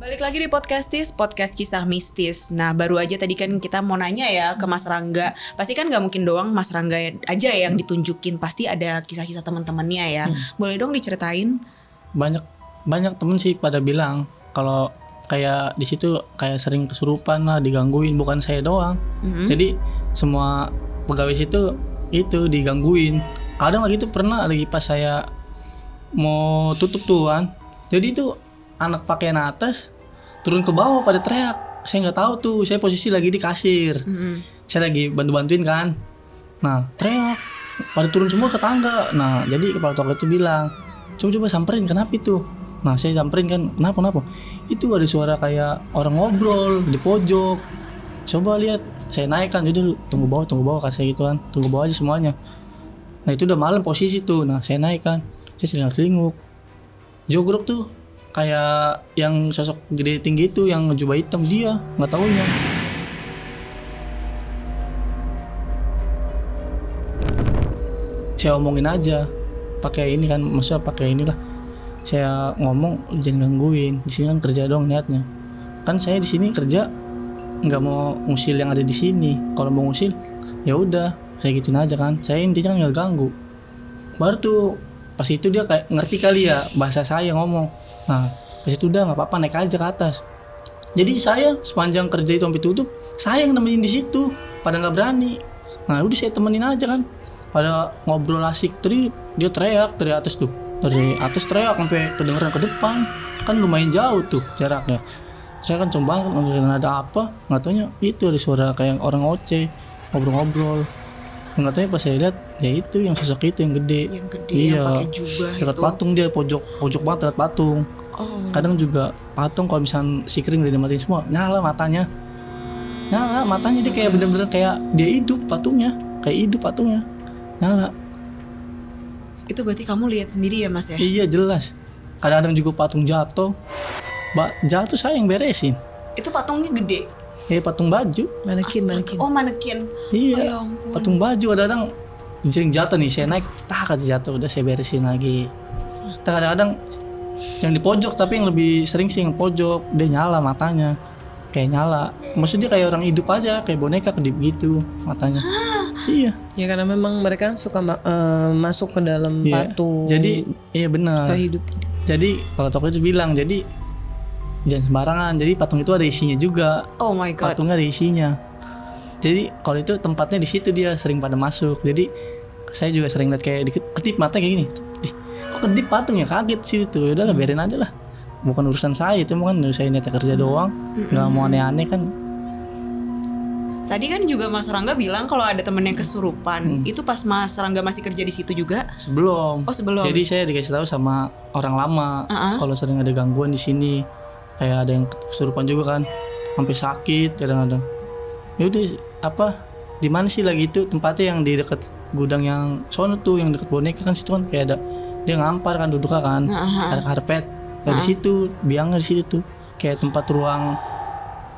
Balik lagi di Podcastis, podcast kisah mistis. Nah, baru aja tadi kan kita mau nanya ya ke Mas Rangga. Pasti kan gak mungkin doang Mas Rangga aja yang ditunjukin. Pasti ada kisah-kisah teman-temannya ya. Boleh dong diceritain? Banyak temen sih pada bilang kalau kayak di situ kayak sering kesurupan lah, digangguin. Bukan saya doang. Jadi semua pegawai situ itu digangguin. Kadang lagi itu pernah lagi pas saya mau tutup tuh kan. Jadi itu anak pakaian atas turun ke bawah pada teriak. Saya nggak tahu tuh, saya posisi lagi di kasir. Saya lagi bantuin kan. Nah teriak, pada turun semua ke tangga. Nah jadi kepala toko itu bilang, coba samperin, kenapa itu? Nah saya samperin kan, kenapa? Itu ada suara kayak orang ngobrol di pojok. Coba lihat, saya naikkan, jadi tunggu bawah kata saya gitu kan, tunggu bawah aja semuanya. Nah itu udah malam posisi tuh, nah saya naikkan, saya selinguk. Jogrok tuh kayak yang sosok gede tinggi itu yang jubah hitam, dia nggak taunya. Saya omongin aja pakai ini kan, maksudnya pakai inilah. Saya ngomong jangan gangguin, di sini kan kerja dong niatnya. Kan saya di sini kerja nggak mau ngusil yang ada di sini. Kalau mau ngusil ya udah saya gituin aja kan. Saya intinya nggak ganggu. Baru tuh pas itu dia kayak ngerti kali ya bahasa saya ngomong. Nah pas itu udah nggak apa-apa, naik aja ke atas. Jadi saya sepanjang kerja itu sampai tutup, saya yang nemenin di situ, pada nggak berani. Nah udah saya temenin aja kan, pada ngobrol asik. Tadi dia teriak dari atas tuh, dari atas teriak sampai kedengeran ke depan, kan lumayan jauh tuh jaraknya. Saya kan coba kan ada apa, nggak taunya itu ada suara kayak orang oceh ngobrol-ngobrol. Nggak taunya pas saya lihat ya itu yang sosok itu yang gede. Yang pakai jubah dekat itu. patung, dia pojok banget dekat patung. Kadang juga patung kalau misalnya si kering udah dimatiin semua, nyala matanya dia kayak bener-bener kayak dia hidup patungnya, nyala. Itu berarti kamu lihat sendiri ya Mas ya? Iya jelas. Kadang-kadang juga patung jatuh saya yang beresin. Itu patungnya gede? Patung baju. Manekin. Oh manekin. Iya. Oh, ya ampun. Patung baju kadang-kadang sering jatuh nih, saya naik tak aja jatuh, udah saya beresin lagi. Kadang-kadang yang di pojok, tapi yang lebih sering sih yang pojok, dia nyala matanya, kayak nyala. Maksudnya kayak orang hidup aja, kayak boneka kedip gitu matanya. Iya. Ya karena memang mereka suka masuk ke dalam patung. Jadi iya benar. Hidup. Jadi kalau toko itu bilang, jadi jangan sembarangan. Jadi patung itu ada isinya juga. Oh my god. Patungnya ada isinya. Jadi kalau itu tempatnya di situ dia sering pada masuk. Jadi saya juga sering lihat kayak kedip mata kayak gini. Kok kedip patung ya, kaget sih itu. Ya udahlah biarin aja lah. Bukan urusan saya itu, kan saya niatnya kerja doang. Nggak mau aneh-aneh kan. Tadi kan juga Mas Rangga bilang kalau ada temen yang kesurupan. Itu pas Mas Rangga masih kerja di situ juga? Sebelum. Oh sebelum. Jadi saya dikasih tahu sama orang lama kalau sering ada gangguan di sini. Kayak ada yang kesurupan juga kan, sampai sakit kadang-kadang. Ya udah di mana sih lagi itu tempatnya, yang di dekat gudang yang sono tuh, yang dekat boneka kan, situ kan kayak ada dia ngampar kan, duduknya kan, ada karpet. Ya di situ, biangnya di situ tuh, kayak tempat ruang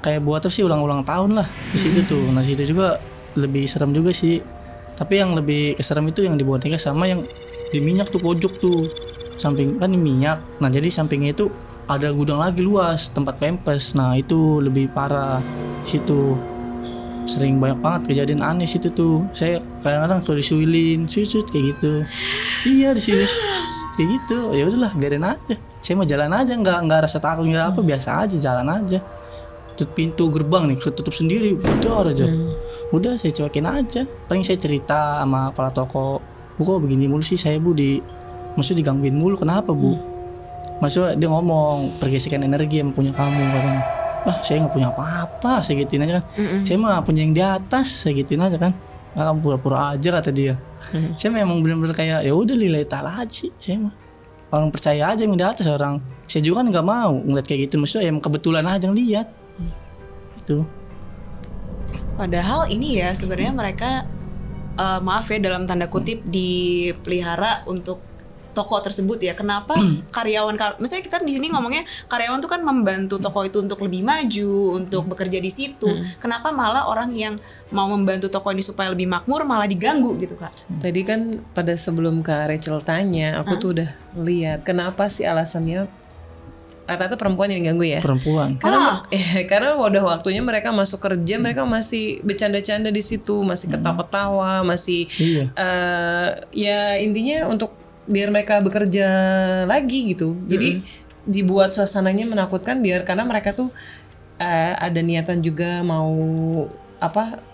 kayak buat apa sih, ulang tahun lah di situ tuh. Nah situ juga lebih serem juga sih. Tapi yang lebih serem itu yang di boneka sama yang di minyak tuh, pojok tuh, samping kan di minyak. Nah jadi sampingnya itu ada gudang lagi luas tempat pempes. Nah itu lebih parah situ. Sering banyak banget kejadian aneh situ tuh. Saya kadang-kadang kalau disuilin kayak gitu. Iya disuilin kayak gitu. Ya udahlah biarin aja. Saya mau jalan aja, nggak rasa takut nggak apa, biasa aja, jalan aja. Tutup pintu gerbang nih ketutup sendiri, udah aja. Udah saya cuekin aja. Paling saya cerita sama kepala toko, Bu kok begini mulu sih saya Bu, maksudnya digangguin mulu, kenapa Bu? Maksudnya dia ngomong pergesekan energi yang punya kamu katanya. Saya nggak punya apa-apa, saya gituin aja kan. Saya mah punya yang di atas, saya gituin aja kan. Kamu pura-pura aja kata dia. Saya memang benar-benar kayak ya udah lillahi ta'ala aja sih. Saya mah orang percaya aja yang di atas orang. Saya juga kan nggak mau ngeliat kayak gitu. Maksudnya emang kebetulan aja yang lihat. Itu. Padahal ini ya sebenarnya mereka maaf ya dalam tanda kutip dipelihara untuk toko tersebut ya. Kenapa misalnya kita di sini ngomongnya karyawan tuh kan membantu toko itu untuk lebih maju, untuk bekerja di situ. Kenapa malah orang yang mau membantu toko ini supaya lebih makmur malah diganggu gitu Kak? Tadi kan pada sebelum Kak Rachel tanya, aku tuh udah lihat kenapa sih alasannya rata-rata perempuan yang ganggu ya. Perempuan. Karena udah waktunya mereka masuk kerja, mereka masih bercanda-canda di situ, masih ketawa-ketawa, masih ya intinya untuk biar mereka bekerja lagi gitu. Jadi dibuat suasananya menakutkan biar karena mereka tuh ada niatan juga mau apa?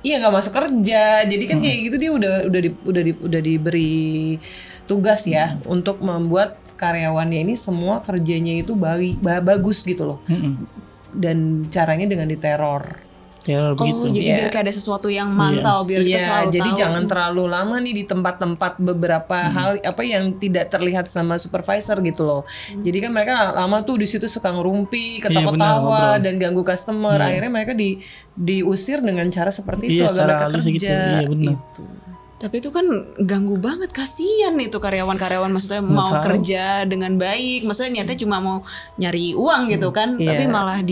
Iya nggak masuk kerja, jadi kan kayak gitu dia udah diberi tugas ya untuk membuat karyawannya ini semua kerjanya itu bagus gitu loh, dan caranya dengan diteror. Teror begitu. Jadi biar kayak ada sesuatu yang mantau, biar kita selalu jadi tahu. jangan terlalu lama nih di tempat-tempat beberapa hal apa yang tidak terlihat sama supervisor gitu loh. Jadi kan mereka lama tuh di situ suka ngerumpi, ketawa-tawa dan ganggu customer. Akhirnya mereka diusir dengan cara seperti itu agar mereka kerja. Gitu. Iya benar. Gitu. Tapi itu kan ganggu banget, kasihan itu karyawan-karyawan, maksudnya mau kerja dengan baik, maksudnya niatnya cuma mau nyari uang gitu kan, tapi malah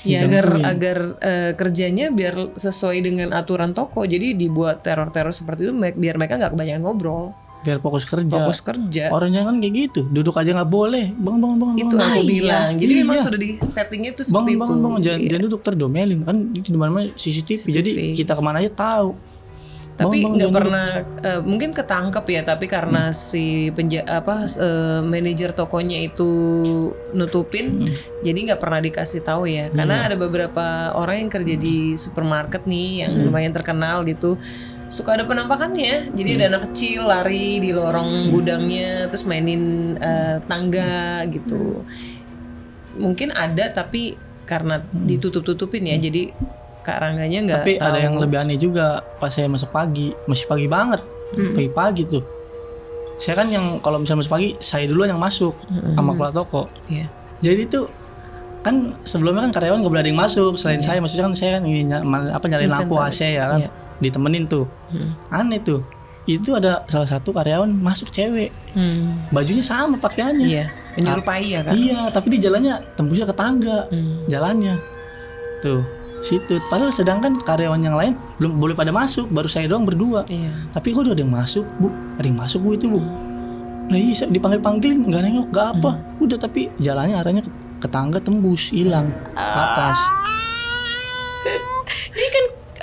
Ya agar kerjanya biar sesuai dengan aturan toko, jadi dibuat teror-teror seperti itu biar mereka nggak kebanyakan ngobrol, biar fokus kerja. Orang jangan kayak gitu, duduk aja nggak boleh, bang. Itu aku bilang. Jadi memang sudah di settingnya tuh seperti itu. Bang, jangan duduk terdomelin kan di mana-mana CCTV, jadi kita kemana aja tahu. Tapi nggak pernah mungkin ketangkep ya, tapi karena si manajer tokonya itu nutupin, jadi nggak pernah dikasih tahu ya. Karena ada beberapa orang yang kerja di supermarket nih yang lumayan terkenal gitu, suka ada penampakannya. Jadi ada anak kecil lari di lorong gudangnya terus mainin tangga gitu. Mungkin ada, tapi karena ditutup-tutupin ya, jadi Kak Rangganya nggak. Tapi ada yang lebih aneh juga, pas saya masuk pagi, masih pagi banget, pagi-pagi tuh. Saya kan yang kalau misalnya masuk pagi, saya duluan yang masuk sama kepala toko. Jadi tuh kan sebelumnya kan karyawan nggak boleh ada yang masuk selain saya, maksudnya kan saya kan nyalain lampu AC ya kan, ditemenin tuh. Aneh tuh, itu ada salah satu karyawan masuk cewek, bajunya sama pakaiannya, menyerupai ya kan. Iya, tapi di jalannya tembusnya ke tangga, jalannya tuh situ. Padahal sedangkan karyawan yang lain belum boleh pada masuk, baru saya doang berdua. Tapi kok udah ada yang masuk, Bu? Ada yang masuk, Bu, itu, Bu. Nah iya, dipanggil-panggilin nggak nengok, nggak apa. Udah, tapi jalannya arahnya ke tangga, tembus, hilang ke atas.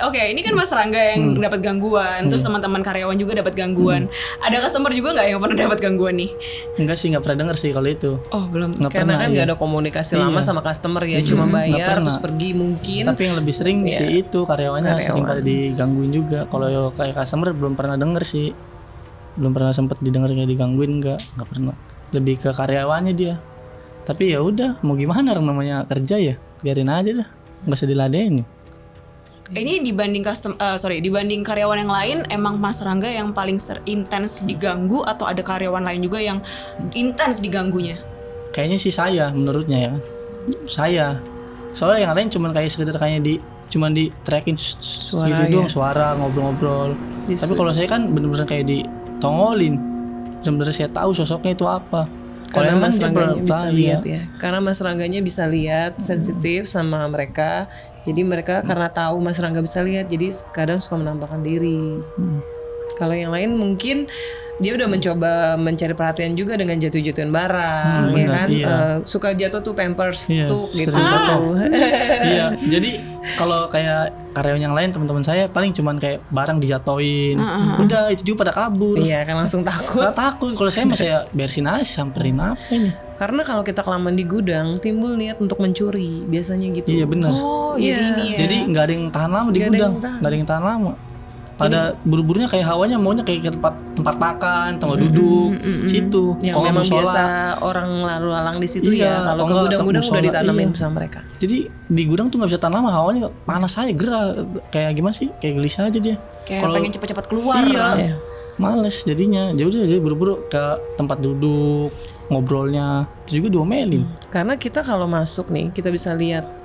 Ini kan Mas Rangga yang dapat gangguan, terus teman-teman karyawan juga dapat gangguan. Ada customer juga nggak yang pernah dapat gangguan nih? Enggak sih, nggak pernah denger sih kalau itu. Oh belum. Karena kan nggak ada komunikasi lama sama customer ya, cuma bayar terus pergi mungkin. Tapi yang lebih sering sih itu karyawannya sering pada digangguin juga. Kalau kayak customer belum pernah denger sih, belum pernah sempet didengar kayak digangguin, nggak pernah. Lebih ke karyawannya dia. Tapi ya udah, mau gimana, orang namanya kerja ya, biarin aja dah, nggak usah diladenin. Ini dibanding dibanding karyawan yang lain, emang Mas Rangga yang paling intens diganggu atau ada karyawan lain juga yang intens diganggunya? Kayaknya sih saya, menurutnya ya. Saya. Soalnya yang lain cuman kayak sekedar kayaknya cuman di tracking suara gitu doang, suara ngobrol-ngobrol. Tapi kalau saya kan bener-bener kayak ditongolin. Bener-bener saya tahu sosoknya itu apa. Karena Mas Rangganya bisa lihat ya. Karena Mas Rangganya bisa lihat, sensitif sama mereka. Jadi mereka karena tahu Mas Rangga bisa lihat, jadi kadang suka menampakkan diri. Kalau yang lain mungkin dia udah mencoba mencari perhatian juga dengan jatuh-jatuhin barang, ya kan? Suka jatuh tuh Pampers tuh gitu. Iya, jadi kalau kayak karyawan yang lain, teman-teman saya paling cuman kayak barang dijatoin, udah itu juga pada kabur. Iya kan, langsung takut. Takut. Kalau saya masih bersin aja, samperin apa ini? Karena kalau kita kelamaan di gudang, timbul niat untuk mencuri, biasanya gitu. Iya benar. Oh iya. Jadi nggak ada yang tahan lama di gudang, nggak ada yang tahan lama. Pada buru-burunya kayak hawanya maunya kayak ke tempat makan, tempat duduk, situ. Yang memang biasa orang lalu lalang di situ ya. Kalau ke gudang-gudang udah ditanamin sama mereka. Jadi di gudang tuh nggak bisa tahan lama, hawanya panas aja, gerah. Kayak gimana sih? Kayak gelisah aja dia. Kayak pengen cepat-cepat keluar. Iya. Males jadinya. Jadi buru-buru ke tempat duduk, ngobrolnya, itu juga diomelin. Karena kita kalau masuk nih, kita bisa lihat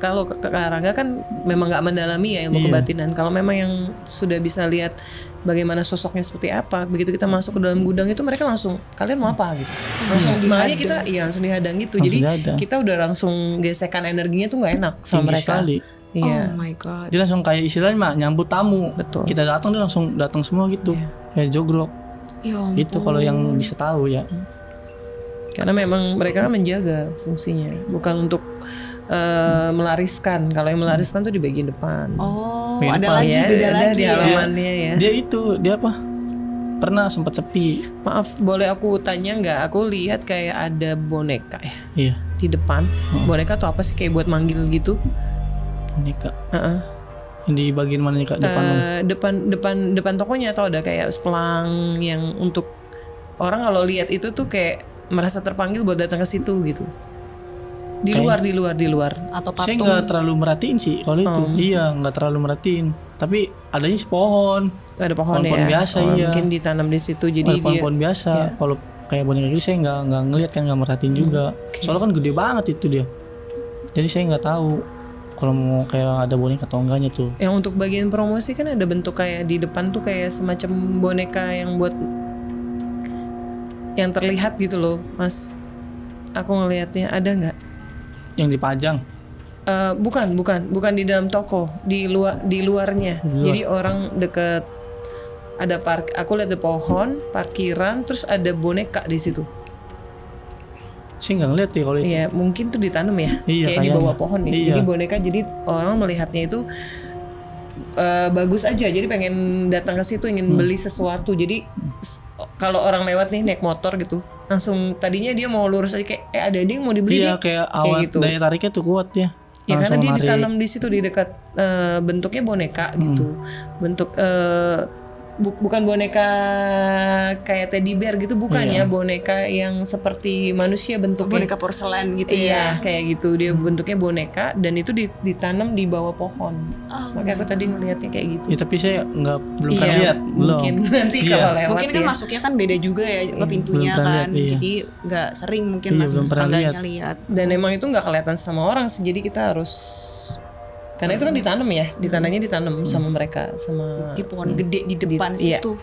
kalau ke Rangga kan memang nggak mendalami ya ilmu kebatinan. Kalau memang yang sudah bisa lihat bagaimana sosoknya seperti apa, begitu kita masuk ke dalam gudang itu mereka langsung, kalian mau apa gitu, langsung makanya kita langsung dihadang gitu. Jadi kita udah langsung gesekan energinya tuh nggak enak sama mereka. Sekali. Iya. Oh my god. Dia langsung kayak istilahnya mah nyambut tamu. Betul. Kita datang dia langsung datang semua gitu. Kayak jogrok. Ya Itu kalau yang bisa tahu ya. Karena memang mereka kan menjaga fungsinya, bukan untuk melariskan. Kalau yang melariskan tuh di bagian depan. Oh, Bagian ada depan. lagi, Ya, beda ada lagi di ya. halamannya ya. Dia apa? Pernah sempat sepi. Maaf, boleh aku tanya nggak? Aku lihat kayak ada boneka ya Iya, di depan. Boneka tuh apa sih, kayak buat manggil gitu? boneka. Heeh. Yang di bagian mana nih Kak? Depan Om? Depan tokonya, atau ada kayak sepelang yang untuk orang kalau lihat itu tuh kayak merasa terpanggil buat datang ke situ gitu. Di luar. Atau Saya patung. nggak terlalu merhatiin sih kalau itu. Iya, nggak terlalu merhatiin. Tapi adanya pohon. Ada pohon ya. Pohon biasa, iya. Mungkin ditanam di situ jadi Ada dia. pohon-pohon biasa. Kalau kayak boneka gitu saya nggak ngeliat kan, nggak merhatiin juga. Soalnya kan gede banget itu dia. Jadi saya nggak tahu kalau mau kayak ada boneka atau enggaknya tuh. Yang untuk bagian promosi kan ada bentuk kayak di depan tuh kayak semacam boneka yang buat yang terlihat gitu loh, Mas. Aku ngelihatnya ada nggak? Yang dipajang. Bukan di dalam toko, di luarnya. Jadi orang deket ada aku lihat ada pohon, parkiran, terus ada boneka di situ. Saya nggak ngeliat ya kalau itu. Iya, mungkin tuh ditanam ya, Iya, kayak di kayaknya. bawah pohon nih. Iya. Jadi boneka, jadi orang melihatnya itu bagus aja. Jadi pengen datang ke situ, ingin beli sesuatu. Jadi kalau orang lewat nih naik motor gitu, langsung tadinya dia mau lurus aja kayak ada yang mau dibeli Iya, deh. kayak awal gitu. daya tariknya tuh kuat ya. Ya karena Langsung dia narik. ditanam di situ di dekat bentuknya boneka gitu. Bentuk bukan boneka kayak teddy bear gitu, bukan ya, boneka yang seperti manusia bentuknya. boneka porselen gitu Iya, ya. kayak gitu. Dia bentuknya boneka dan itu ditanam di bawah pohon. Makanya aku tadi ngelihatnya kayak gitu. Ya, tapi saya belum Iya, pernah lihat. Belum. mungkin nanti Iya. kalau lewat Mungkin kan ya. masuknya kan beda juga ya pintunya belum pernah kan. lihat, iya. Jadi nggak sering mungkin Iya, Mas belum pernah Rangganya lihat. Dan emang itu nggak kelihatan sama orang sih, jadi kita harus, karena itu kan ditanamnya ditanam sama mereka, sama Di pohon gede di depan iya. situ.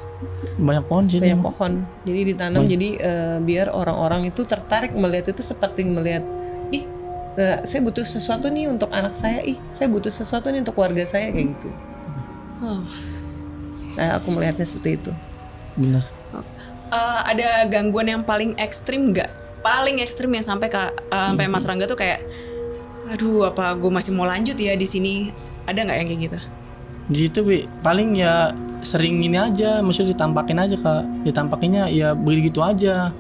Banyak pohon sih. banyak dia. pohon. Jadi ditanam, jadi biar orang-orang itu tertarik melihat itu, seperti melihat, ih, saya butuh sesuatu nih untuk anak saya, saya butuh sesuatu nih untuk keluarga saya, kayak gitu. Oh. Aku melihatnya seperti itu. Bener. Ada gangguan yang paling ekstrim nggak? Paling ekstrim yang sampai sampai Mas Rangga tuh kayak, aduh apa gue masih mau lanjut ya di sini? Ada nggak yang kayak gitu? Di situ paling ya sering ini aja, maksudnya ditampakin aja Kak. Ditampakinnya ya begitu aja,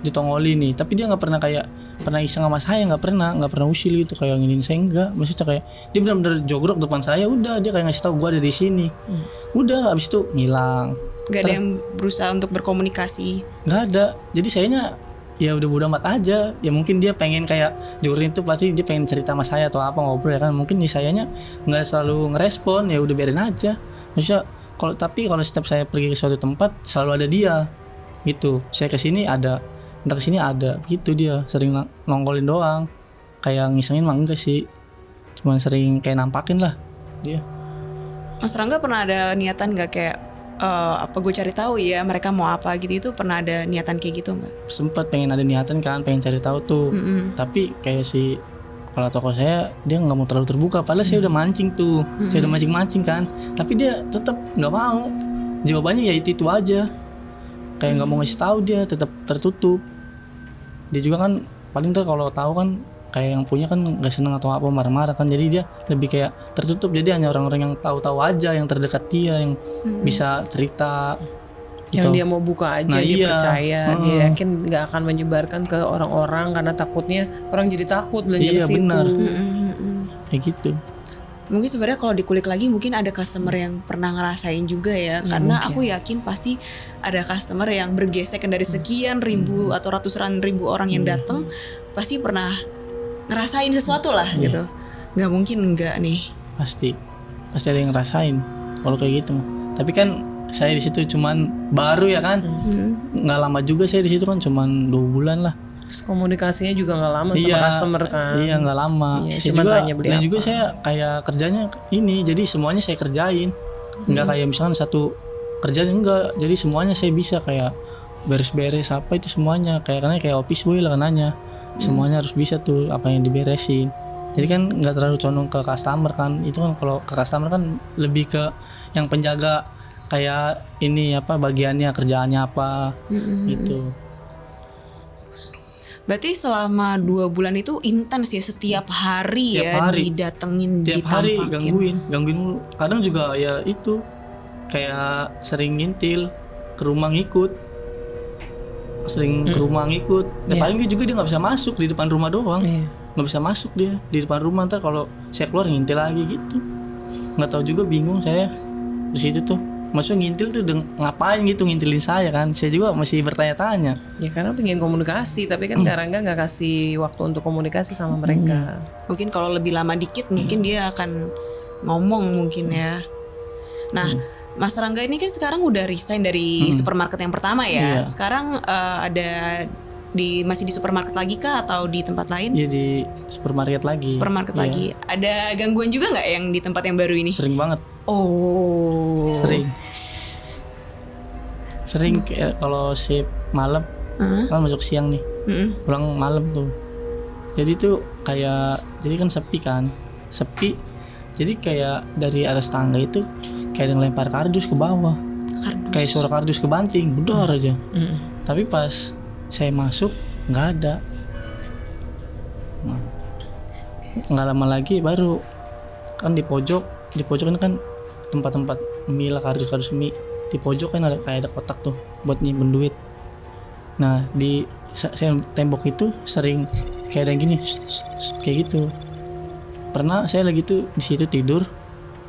ditongoli nih. Tapi dia nggak pernah kayak pernah iseng sama saya, nggak pernah usil gitu kayak nginin saya, enggak. Maksudnya kayak dia benar-benar jogrok depan saya, udah dia kayak ngasih tahu gue ada di sini. Udah habis itu ngilang. Gak ada yang berusaha untuk berkomunikasi. Nggak ada. Jadi sayanya ya udah bodo amat aja. Ya mungkin dia pengen kayak jorin itu pasti dia pengen cerita sama saya atau apa, ngobrol ya kan. Mungkin sayanya nggak selalu ngerespon, ya udah biarin aja. Maksudnya kalau setiap saya pergi ke suatu tempat selalu ada dia gitu. Saya kesini ada, entah kesini ada gitu, dia sering nongolin doang. Kayak ngisengin mah enggak sih, cuman sering kayak nampakin lah dia. Mas Rangga pernah ada niatan nggak kayak apa gue cari tahu ya mereka mau apa gitu, itu pernah ada niatan kayak gitu nggak? Sempet pengen ada niatan kan, pengen cari tahu tuh. Tapi kayak si kepala toko saya, dia nggak mau terlalu terbuka. Padahal saya udah mancing tuh, saya udah mancing kan. Tapi dia tetap nggak mau. Jawabannya ya itu aja. Kayak nggak mau ngasih tahu, dia tetap tertutup. Dia juga kan paling kalau tahu kan kayak yang punya kan nggak seneng atau apa, marah-marah kan. Jadi dia lebih kayak tertutup. Jadi hanya orang-orang yang tahu-tahu aja, yang terdekat dia, yang bisa cerita. Yang gitu. dia mau buka aja, Nah, dia iya. percaya, dia yakin nggak akan menyebarkan ke orang-orang karena takutnya orang jadi takut belanja ke Iya situ. benar. Kayak gitu. Mungkin sebenarnya kalau dikulik lagi mungkin ada customer yang pernah ngerasain juga ya, karena aku yakin pasti ada customer yang bergesekan dari sekian ribu atau ratusan ribu orang yang datang pasti pernah ngerasain sesuatu lah gitu. Nggak mungkin enggak nih. Pasti ada yang ngerasain kalau kayak gitu. Tapi kan saya di situ cuman baru ya kan, nggak lama juga saya di situ kan, cuman 2 bulan lah. Terus komunikasinya juga nggak lama sama customer kan. Iya nggak lama. Iya, Saya cuma juga tanya beli dan apa. juga saya kayak kerjanya ini, jadi semuanya saya kerjain. Nggak kayak misalkan satu kerjaan, enggak. Jadi semuanya saya bisa kayak beres-beres apa itu semuanya. Karena kayak office boy lah kananya. Semuanya harus bisa tuh apa yang diberesin. Jadi kan nggak terlalu condong ke customer kan. Itu kan kalau ke customer kan lebih ke yang penjaga kayak ini apa bagiannya, kerjaannya apa gitu. Berarti selama 2 bulan itu intens ya, setiap hari Tiap ya hari. didatengin, Tiap hari ditampakin. gangguin mulu. Kadang juga ya itu kayak sering ngintil ke rumah ngikut. Sering ke rumah ngikut. Ya paling dia nggak bisa masuk di depan rumah doang. Iya. Nggak bisa masuk dia di depan rumah, ntar kalau saya keluar ngintil lagi gitu. Nggak tahu juga, bingung saya di situ tuh. Maksudnya ngintil tuh ngapain gitu ngintilin saya kan? Saya juga masih bertanya-tanya. Ya karena pengen komunikasi, tapi kan Karangga nggak kasih waktu untuk komunikasi sama mereka. Mungkin kalau lebih lama dikit mungkin dia akan ngomong mungkin ya. Nah, Mas Rangga ini kan sekarang udah resign dari supermarket yang pertama ya. Iya. Sekarang ada masih di supermarket lagi kah atau di tempat lain? Ya di supermarket lagi. Supermarket Iya. lagi. Ada gangguan juga nggak yang di tempat yang baru ini? Sering banget. Oh. Sering kayak kalau shift malam kan masuk siang nih, pulang malam tuh. Jadi tuh kayak, jadi kan sepi, jadi kayak dari atas tangga itu kayak ada yang lempar kardus ke bawah, kayak suara kardus kebanting, bedor aja. Tapi pas saya masuk nggak ada. Nah, nggak lama lagi baru kan di pojok kan tempat-tempat mie lah, kardus mie. Di pojok kan ada kotak tuh buat nyimpen duit. Nah di tembok itu sering kayak ada yang gini kayak gitu. Pernah saya lagi tuh di situ tidur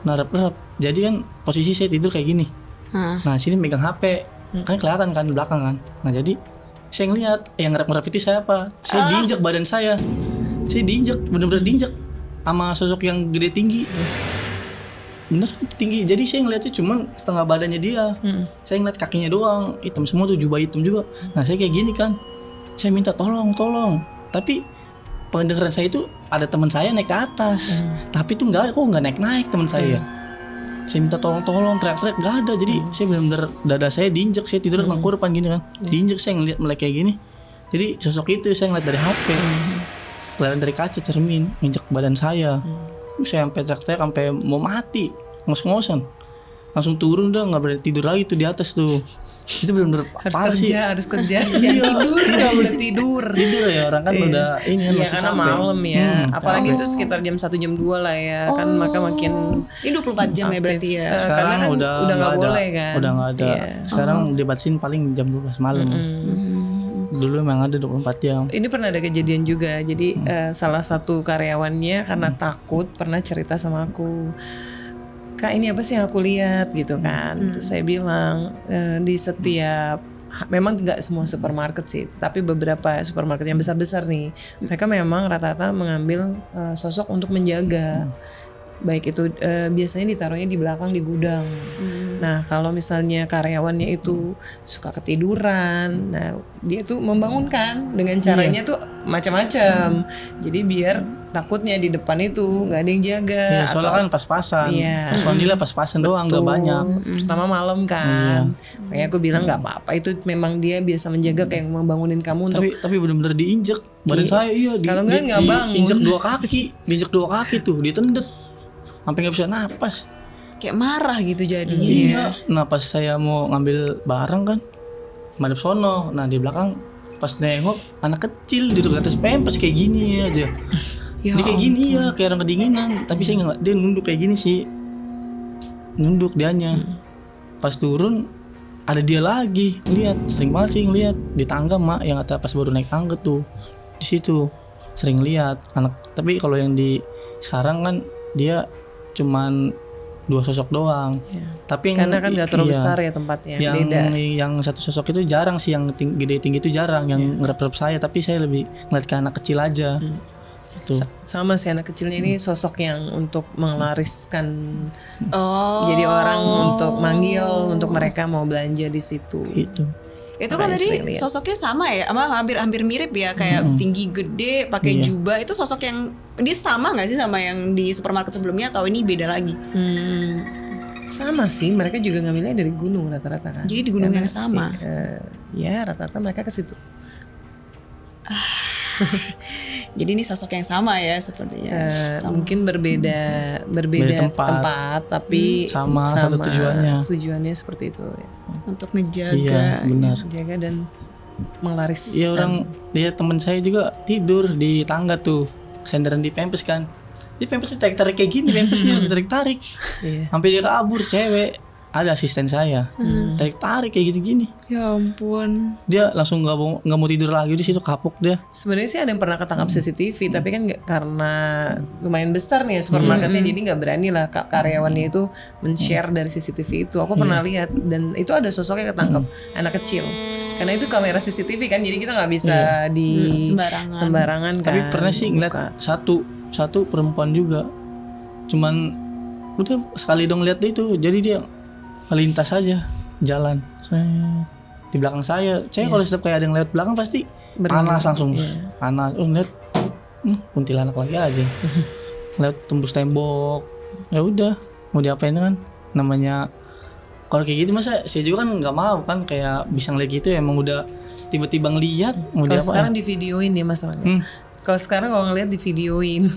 narap-narap. Jadi kan posisi saya tidur kayak gini. Nah sini megang HP kan kelihatan kan di belakang kan. Nah jadi saya ngeliat yang ngarap-ngarap itu siapa. Saya diinjek badan saya. Saya diinjek, bener-bener diinjek sama sosok yang gede tinggi. Bener itu tinggi. Jadi saya ngeliatnya cuman setengah badannya dia. Saya ngeliat kakinya doang, hitam semua tuh, jubah hitam juga. Nah saya kayak gini kan, saya minta tolong. Tapi pendengaran saya itu ada teman saya naik ke atas. Tapi tuh nggak naik teman saya. Saya minta tolong, teriak-teriak nggak ada. Jadi saya benar-benar dada saya diinjek. Saya tidur tengkurupan gini kan, diinjek. Saya ngeliat melek kayak gini. Jadi sosok itu saya ngeliat dari HP, selain dari kaca cermin, injek badan saya. Saya sampai teriak-teriak sampai mau mati, ngos-ngosan, langsung turun dah, nggak berani tidur lagi tuh di atas tuh. Itu benar-benar parah sih. harus kerja jangan tidur, nggak boleh tidur Ya orang kan udah ini kan ya masih karena capek. malam ya, apalagi itu sekitar jam 1 jam 2 lah ya kan, maka makin Ini 24 jam ya berarti ya. Sekarang karena kan udah nggak nggak ada. boleh kan, Udah nggak ada. Iya. Sekarang dibatasin paling jam 12 malam. Dulu emang ada 24 jam. Ini pernah ada kejadian juga. Jadi salah satu karyawannya karena takut pernah cerita sama aku, Kak ini apa sih yang aku lihat gitu kan. Terus saya bilang di setiap, memang nggak semua supermarket sih, tapi beberapa supermarket yang besar-besar nih, mereka memang rata-rata mengambil sosok untuk menjaga. Baik itu biasanya ditaruhnya di belakang di gudang. Nah kalau misalnya karyawannya itu suka ketiduran, nah dia tuh membangunkan dengan caranya tuh macam-macam. Jadi biar takutnya di depan itu nggak ada yang jaga. Ya, soalnya kan pas-pasan. Iya. Pas wanita pas-pasan doang, nggak banyak. Pertama malam kan. Makanya aku bilang nggak apa-apa, itu memang dia biasa menjaga kayak membangunin kamu untuk. Tapi benar-benar diinjek badan saya, Kalau nggak bangun. diinjek 2 kaki, diinjek 2 kaki tuh, ditendet sampai nggak bisa napas. Kayak marah gitu jadinya. Iya. Nah pas saya mau ngambil barang kan, madep sono. Nah di belakang pas nengok anak kecil duduk di atas pempes kayak gini aja. Ya Dia kayak gini ya, kayak orang kedinginan. Tapi saya nggak, dia nunduk kayak gini sih, nunduk dianya. Pas turun ada dia lagi, lihat, sering banget sih ngeliat di tangga mak yang kata pas baru naik tangga tuh, di situ sering lihat anak. Tapi kalau yang di sekarang kan dia cuman 2 sosok doang. Tapi yang, Karena kan nggak terlalu iya, besar ya tempatnya, yang beda. yang satu sosok itu jarang sih, yang gede tinggi itu jarang, yang ngerep-ngerep saya. Tapi saya lebih ngeliat ke anak kecil aja. Itu Sama si anak kecilnya ini sosok yang untuk menglariskan. Oh. Jadi orang untuk manggil untuk mereka mau belanja di situ. itu. Itu kan Makanya tadi sering lihat. sosoknya sama ya, sama hampir mirip ya, kayak tinggi gede, pakai jubah. Itu sosok yang dia sama nggak sih sama yang di supermarket sebelumnya, atau ini beda lagi? Sama sih, mereka juga ngambilnya dari gunung rata-rata kan. Jadi di gunung yang sama. Ya rata-rata mereka ke situ. Jadi ini sosok yang sama ya sepertinya. Mungkin berbeda Beda tempat. tempat, tapi Sama satu tujuannya. Tujuannya seperti itu ya. Untuk ngejaga. Iya benar. Jaga dan menglaris. Iya orang dia teman saya juga tidur di tangga tuh, senderan di pempes kan. Di pempes tarik kayak gini, pempesnya ditarik-tarik. Iya. Sampai dia kabur cewek. Ada asisten saya. Tarik kayak gini-gini. Ya ampun. Dia langsung nggak mau tidur lagi di situ, kapok dia. Sebenarnya sih ada yang pernah ketangkap CCTV, tapi kan karena lumayan besar nih supermarketnya, jadi nggak berani lah karyawannya itu men-share dari CCTV itu. Aku pernah lihat dan itu ada sosoknya ketangkap, anak kecil. Karena itu kamera CCTV kan, jadi kita nggak bisa di sembarangan kan. Tapi pernah sih ngeliat satu perempuan juga. Cuman udah sekali dong lihat dia itu, jadi dia melintas aja jalan. Di belakang saya kalau setiap kayak ada yang lewat belakang pasti panas langsung. Panas. Ngeliat kuntilanak lagi aja. Lewat tembus tembok. Ya udah, mau diapain kan? Namanya kalau kayak gitu masa saya juga kan nggak mau kan, kayak bisa ngeliat gitu emang udah tiba-tiba ngeliat mau Kalau diapain. sekarang di videoin ya masalahnya. Kalau sekarang kalau ngeliat di videoin.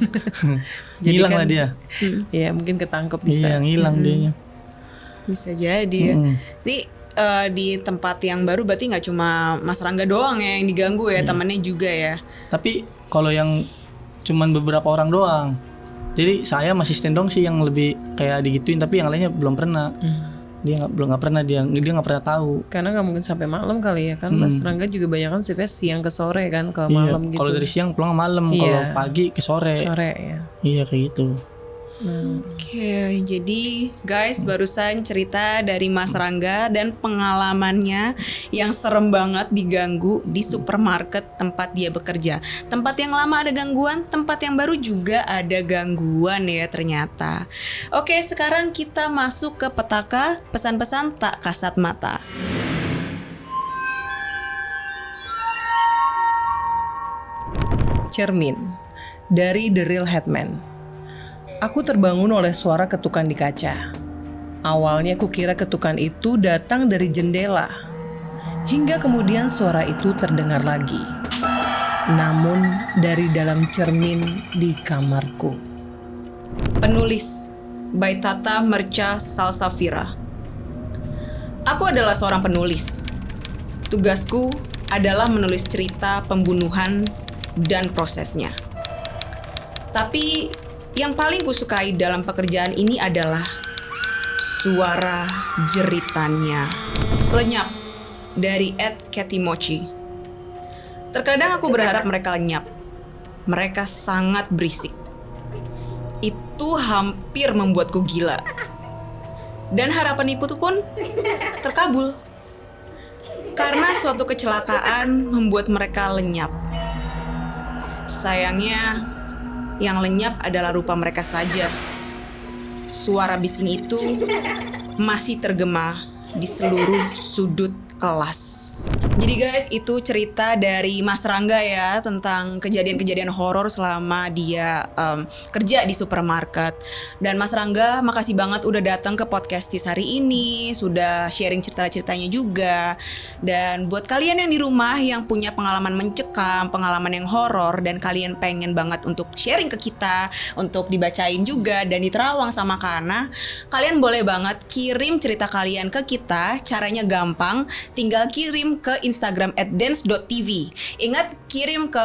Hilang lah dia. Ya mungkin ketangkep bisa. Iya, ngilang dianya. Bisa jadi ya. Ini di tempat yang baru berarti nggak cuma Mas Rangga doang ya yang diganggu ya, temannya juga ya. Tapi kalau yang cuman beberapa orang doang. Jadi saya sama asisten dong sih yang lebih kayak digituin, tapi yang lainnya belum pernah. Dia nggak pernah dia nggak pernah tahu. Karena nggak mungkin sampai malam kali ya kan. Mas Rangga juga banyak kan shiftnya siang ke sore kan, ke malam gitu. Kalau dari siang pulang malam, kalau pagi ke sore. Sore ya. Iya kayak gitu. Oke, jadi guys barusan cerita dari Mas Rangga dan pengalamannya yang serem banget diganggu di supermarket tempat dia bekerja. Tempat yang lama ada gangguan, tempat yang baru juga ada gangguan ya ternyata. Oke, sekarang kita masuk ke petaka pesan-pesan tak kasat mata. Cermin dari The Real Headman. Aku terbangun oleh suara ketukan di kaca. Awalnya kukira ketukan itu datang dari jendela. Hingga kemudian suara itu terdengar lagi. Namun dari dalam cermin di kamarku. Penulis by Tata Merca Salsafira. Aku adalah seorang penulis. Tugasku adalah menulis cerita pembunuhan dan prosesnya. Tapi yang paling kusukai dalam pekerjaan ini adalah suara jeritannya. Lenyap dari @Katimochi. Terkadang aku berharap mereka lenyap. Mereka sangat berisik. Itu hampir membuatku gila. Dan harapan itu pun terkabul. Karena suatu kecelakaan membuat mereka lenyap. Sayangnya yang lenyap adalah rupa mereka saja. Suara bising itu masih tergema di seluruh sudut kelas. Jadi guys, itu cerita dari Mas Rangga ya tentang kejadian-kejadian horor selama dia kerja di supermarket. Dan Mas Rangga, makasih banget udah datang ke Podcastis hari ini, sudah sharing cerita-ceritanya juga. Dan buat kalian yang di rumah yang punya pengalaman mencekam, pengalaman yang horor, dan kalian pengen banget untuk sharing ke kita, untuk dibacain juga dan diterawang sama Kana, kalian boleh banget kirim cerita kalian ke kita. Caranya gampang, tinggal kirim ke Instagram @dance.tv. Ingat, kirim ke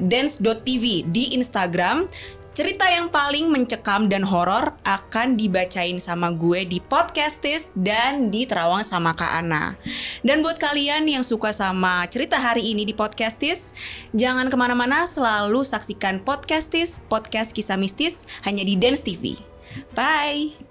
@dance.tv di Instagram. Cerita yang paling mencekam dan horor akan dibacain sama gue di Podcastis dan diterawang sama Kak Ana. Dan buat kalian yang suka sama cerita hari ini di Podcastis, jangan kemana-mana, selalu saksikan Podcastis, podcast kisah mistis hanya di Dance TV. Bye!